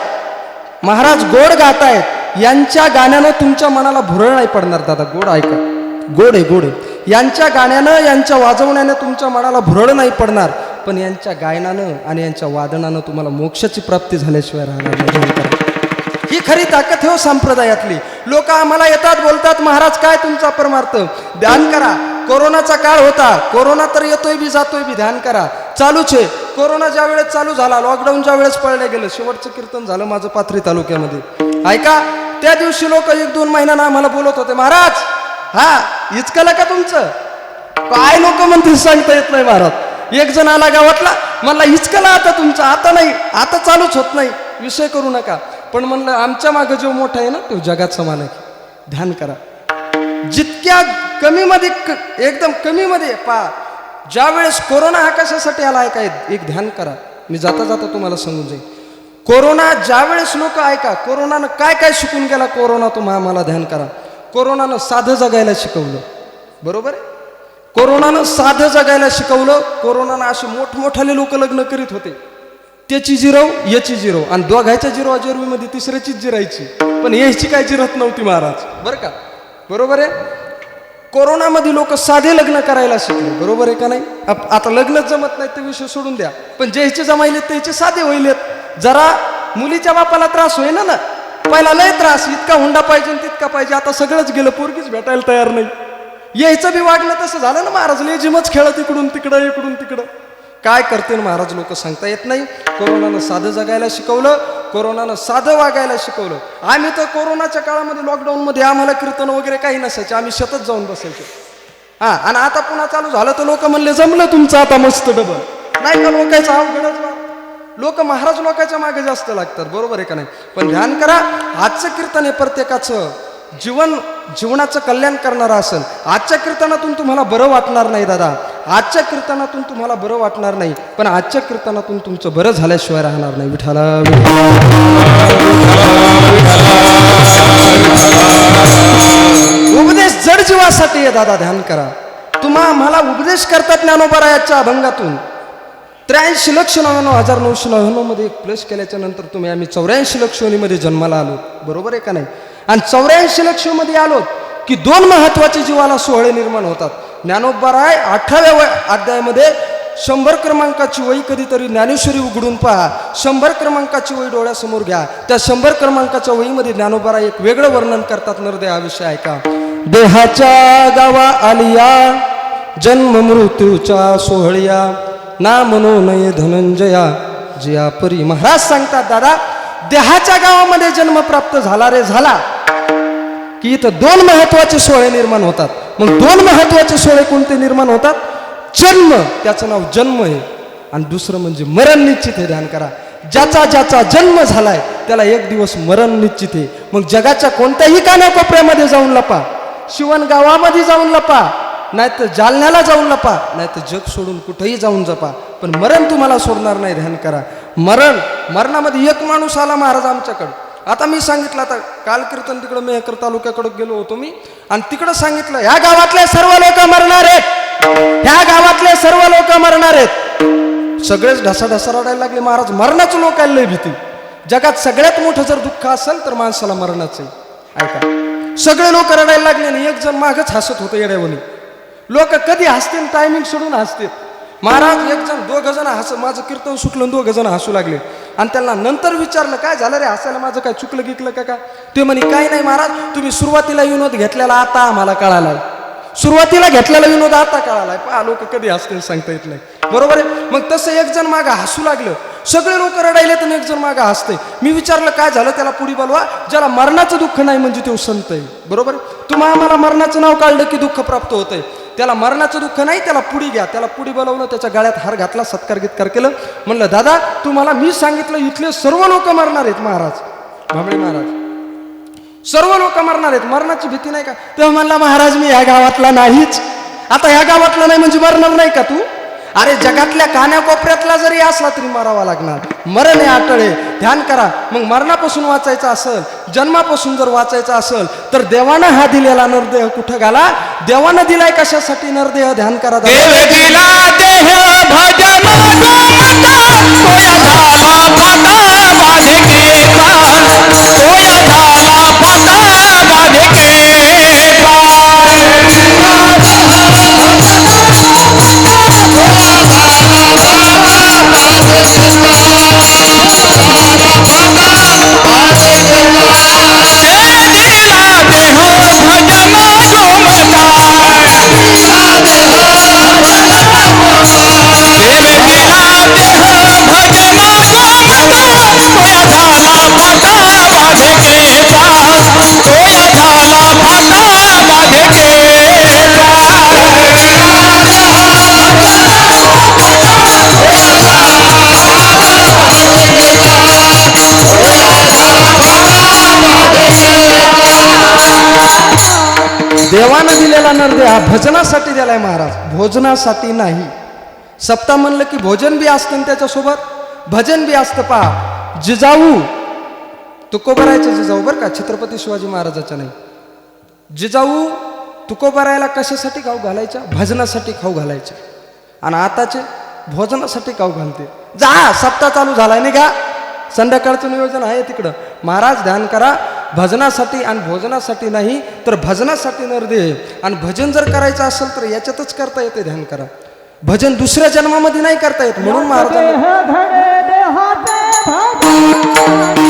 महाराज गोड गातायत, यांच्या गाण्यानं तुमच्या मनाला भुरळ नाही पडणार दादा. गोड ऐका, गोड आहे, गोड आहे. यांच्या गाण्यानं, यांच्या वाजवण्यानं तुमच्या मनाला भुरळ नाही पडणार, पण यांच्या गायनानं आणि यांच्या वादनानं तुम्हाला मोक्षाची प्राप्ती झाल्याशिवाय राहणार नाही. ही खरी ताकद हो संप्रदायातली. लोक आम्हाला येतात, बोलतात महाराज काय तुमचा परमार्थ? ध्यान करा, कोरोनाचा काळ होता, कोरोना तर येतोय बी जातोय बी, ध्यान करा, चालूच आहे. कोरोना ज्या वेळेस चालू झाला, लॉकडाऊन ज्या वेळेस पळलं गेलं, शेवटचं कीर्तन झालं माझं पाथरी तालुक्यामध्ये. ऐका, त्या दिवशी लोक 1-2 महिन्यानं आम्हाला बोलत होते, महाराज हा इचकलं का तुमचं? काय लोक म्हणतील सांगता येत नाही महाराज. एक जण आला गावातला, म्हणला हिचकला आता तुमचं, आता नाही, आता चालूच होत नाही, विषय करू नका. पण म्हणलं आमच्या मागे जो मोठा आहे ना तो जगात समान आहे. ध्यान करा, जितक्या कमीमध्ये एकदम कमीमध्ये पहा, ज्या वेळेस कोरोना हा कशासाठी आला आहे काय, एक ध्यान करा, मी जाता जाता तुम्हाला सांगून जाईल. कोरोना ज्या वेळेस लोक ऐका, कोरोनानं काय काय शिकून गेला कोरोना, तुम्हाला आम्हाला ध्यान करा. कोरोनानं साधं जगायला शिकवलं, बरोबर आहे? कोरोनानं साधं जगायला शिकवलं. कोरोनानं असे मोठमोठाले लोक लग्न करीत होते, त्याची जिरव याची जिरव, आणि दोघायच्या जिरवाजिरवीमध्ये तिसऱ्याचीच जिरायची, पण यायची काय जिरत नव्हती महाराज, बरं का? बरोबर आहे. कोरोनामध्ये लोक साधे लग्न करायला शिकले, बरोबर आहे का नाही? आता लग्नच जमत नाही ते विषय सोडून द्या, पण ज्याचे जमायलेत त्याचे साधे होईलेत. जरा मुलीच्या बापाला त्रास होईना ना, पहिला लय त्रास, इतका हुंडा पाहिजे तितका पाहिजे, आता सगळंच गेलं, पोरगीच भेटायला तयार नाही. यायचं बी वागणं तसं झालं ना महाराज, लेजिमच खेळत इकडून तिकडं इकडून तिकडं. काय करते ना महाराज लोक सांगता येत नाही. कोरोनानं साधं जगायला शिकवलं, कोरोनानं साधं वागायला शिकवलं. आम्ही तर कोरोनाच्या काळामध्ये लॉकडाऊनमध्ये आम्हाला कीर्तन वगैरे काही नसायचे, आम्ही शेतात जाऊन बसायचो. हा, आणि आता पुन्हा चालू झालं तर लोक म्हणले जमलं तुमचं आता मस्त डबल, नाही का? लोकांचं अवघडच. लोक महाराज लोकांच्या मागे जास्त लागतात, बरोबर आहे का नाही? पण ध्यान करा, आजचं कीर्तन हे प्रत्येकाचं जीवनाचं कल्याण करणारं असेल. आजच्या कीर्तनातून तुम्हाला बरं वाटणार नाही दादा, आजच्या कीर्तनातून तुम्हाला बरं वाटणार नाही, पण आजच्या कीर्तनातून तुमचं बरं झाल्याशिवाय राहणार नाही. विठाला उपदेश जड जीवासाठी आहे दादा, ध्यान करा. मला उपदेश करतात ज्ञानोबरायाच्या अभंगातून. 83,99,999 मध्ये एक प्लस केल्याच्या नंतर तुम्ही आम्ही 84 लक्ष योनीमध्ये जन्माला आलो, बरोबर आहे का नाही? आणि 84 लक्ष मध्ये आलो की 2 महत्वाचे जीवाला सोहळे निर्माण होतात. ज्ञानोबराय 18व्या अध्यायामध्ये 100 क्रमांकाची वही कधीतरी ज्ञानेश्वरी उघडून पहा, 100 क्रमांकाची वही डोळ्यासमोर घ्या. त्या 100 क्रमांकाच्या वहीमध्ये ज्ञानोबराय एक वेगळं वर्णन करतात. नरदे हा विषय ऐका. देहाच्या गावा आलिया जन्म मृत्यूच्या सोहळ्या, ना म्हणू नये धनंजया जिया परी. महाराज सांगतात दादा, देहाच्या गावामध्ये जन्म प्राप्त झाला रे झाला की इथं 2 महत्वाचे सोहळे निर्माण होतात. मग 2 महत्वाचे सोहळे कोणते निर्माण होतात? जन्म, त्याचं नाव जन्म आहे, आणि दुसरं म्हणजे मरण निश्चित आहे. ध्यान करा, ज्याचा ज्याचा जन्म झालाय त्याला एक दिवस मरण निश्चित आहे. मग जगाच्या कोणत्याही कानाकोपऱ्यामध्ये जाऊन लपा, शिवण गावामध्ये जाऊन लपा, नाही तर जालन्याला जाऊन लपा, नाही तर जग सोडून कुठेही जाऊन जपा, पण मरण तुम्हाला सोडणार नाही. ध्यान करा. मरणामध्ये एक माणूस आला महाराज आमच्याकडं. आता मी सांगितलं, आता काल कीर्तन तिकडं मेहकर तालुक्याकडे गेलो होतो मी, आणि तिकडं सांगितलं ह्या गावातले सर्व लोक मरणार आहेत, ह्या गावातले सर्व लोक मरणार आहेत. सगळेच ढसाढसा रडायला लागले. महाराज मरणाचं लोकांना लय भीती. जगात सगळ्यात मोठं जर दुःख असेल तर माणसाला मरणाचं आहे. ऐका, सगळे लोक रडायला लागले आणि एक जण मागच हसत होतं येड्यावणी. लोक कधी हसतील, टायमिंग सोडून हसतील. महाराज एक जण, दोघ जण माझं कीर्तन सुटलं, दोघ जण हसू लागले. आणि त्यांना नंतर विचारलं काय झालं रे हसायला, माझं काय चुकलं गिकलं का? ते म्हणे काही नाही महाराज, तुम्ही सुरुवातीला विनोद घेतलेला आता आम्हाला कळालाय, सुरुवातीला घेतलेला विनोद आता कळालाय. पहा लोक कधी हसतील सांगता येत नाही. बरोबर आहे. मग तसं एक जण मागं हसू लागलं, सगळे लोक रडायले तर एक जण मागं हसते. मी विचारलं काय झालं, त्याला पुढे बोलवा. ज्याला मरणाचं दुःख नाही म्हणजे तो संत आहे. बरोबर आहे. तुम्हा आम्हाला मरणाचं नाव काढलं की दुःख प्राप्त होतंय. त्याला मरणाचं दुःख नाही, त्याला पुढे घ्या. त्याला पुढे बोलवलं, त्याच्या गळ्यात हार घातला, सत्कार गित्कार केलं. म्हणलं दादा तुम्हाला मी सांगितलं इथले सर्व लोक मरणार आहेत. महाराज भांबळे महाराज, सर्व लोक मरणार आहेत, मरणाची भीती नाही का? तेव्हा म्हणला महाराज मी ह्या गावातला नाहीच. आता ह्या गावातला नाही म्हणजे मरणार नाही का तू? अरे जगातल्या कानाकोपऱ्यातला जरी असला तरी मरावा लागणार. मरण हे अटळे. ध्यान करा. मग मरणापासून वाचायचं असेल, जन्मापासून जर वाचायचं असेल तर देवानं हा दिलेला नरदेह कुठं घाला? देवानं दिलाय कशासाठी नरदेह? ध्यान करा. देव दिला देह भजन गोमता, तोया झाला फाटा बांधे केसा, तोया झाला फाटा बांधे केसा. देवानं दिलेला नरदेह हा भजनासाठी दिलाय महाराज, भोजनासाठी नाही. सप्ताह म्हणलं की भोजन बी असतं आणि त्याच्यासोबत भजन बी असतं. पहा जिजाऊ तुकोबारायचं, जिजाऊ बरं का, छत्रपती शिवाजी महाराजाच्या नाही. जिजाऊ तुकोबारायला कशासाठी खाऊ घालायच्या? भजनासाठी खाऊ घालायच्या. आणि आताचे भोजनासाठी खाऊ घालते. जा सप्ताह चालू झालाय नाही का, संध्याकाळचं नियोजन आहे तिकडं. महाराज ध्यान करा, भजनासाठी आणि भोजनासाठी नाही तर भजनासाठी नरदेह. आणि भजन जर करायचं असेल तर याच्यातच करता येते. ध्यान करा. भजन दुसऱ्या जन्मामध्ये नाही करता येत. म्हणून महाराज देह धडे देहाचे भजन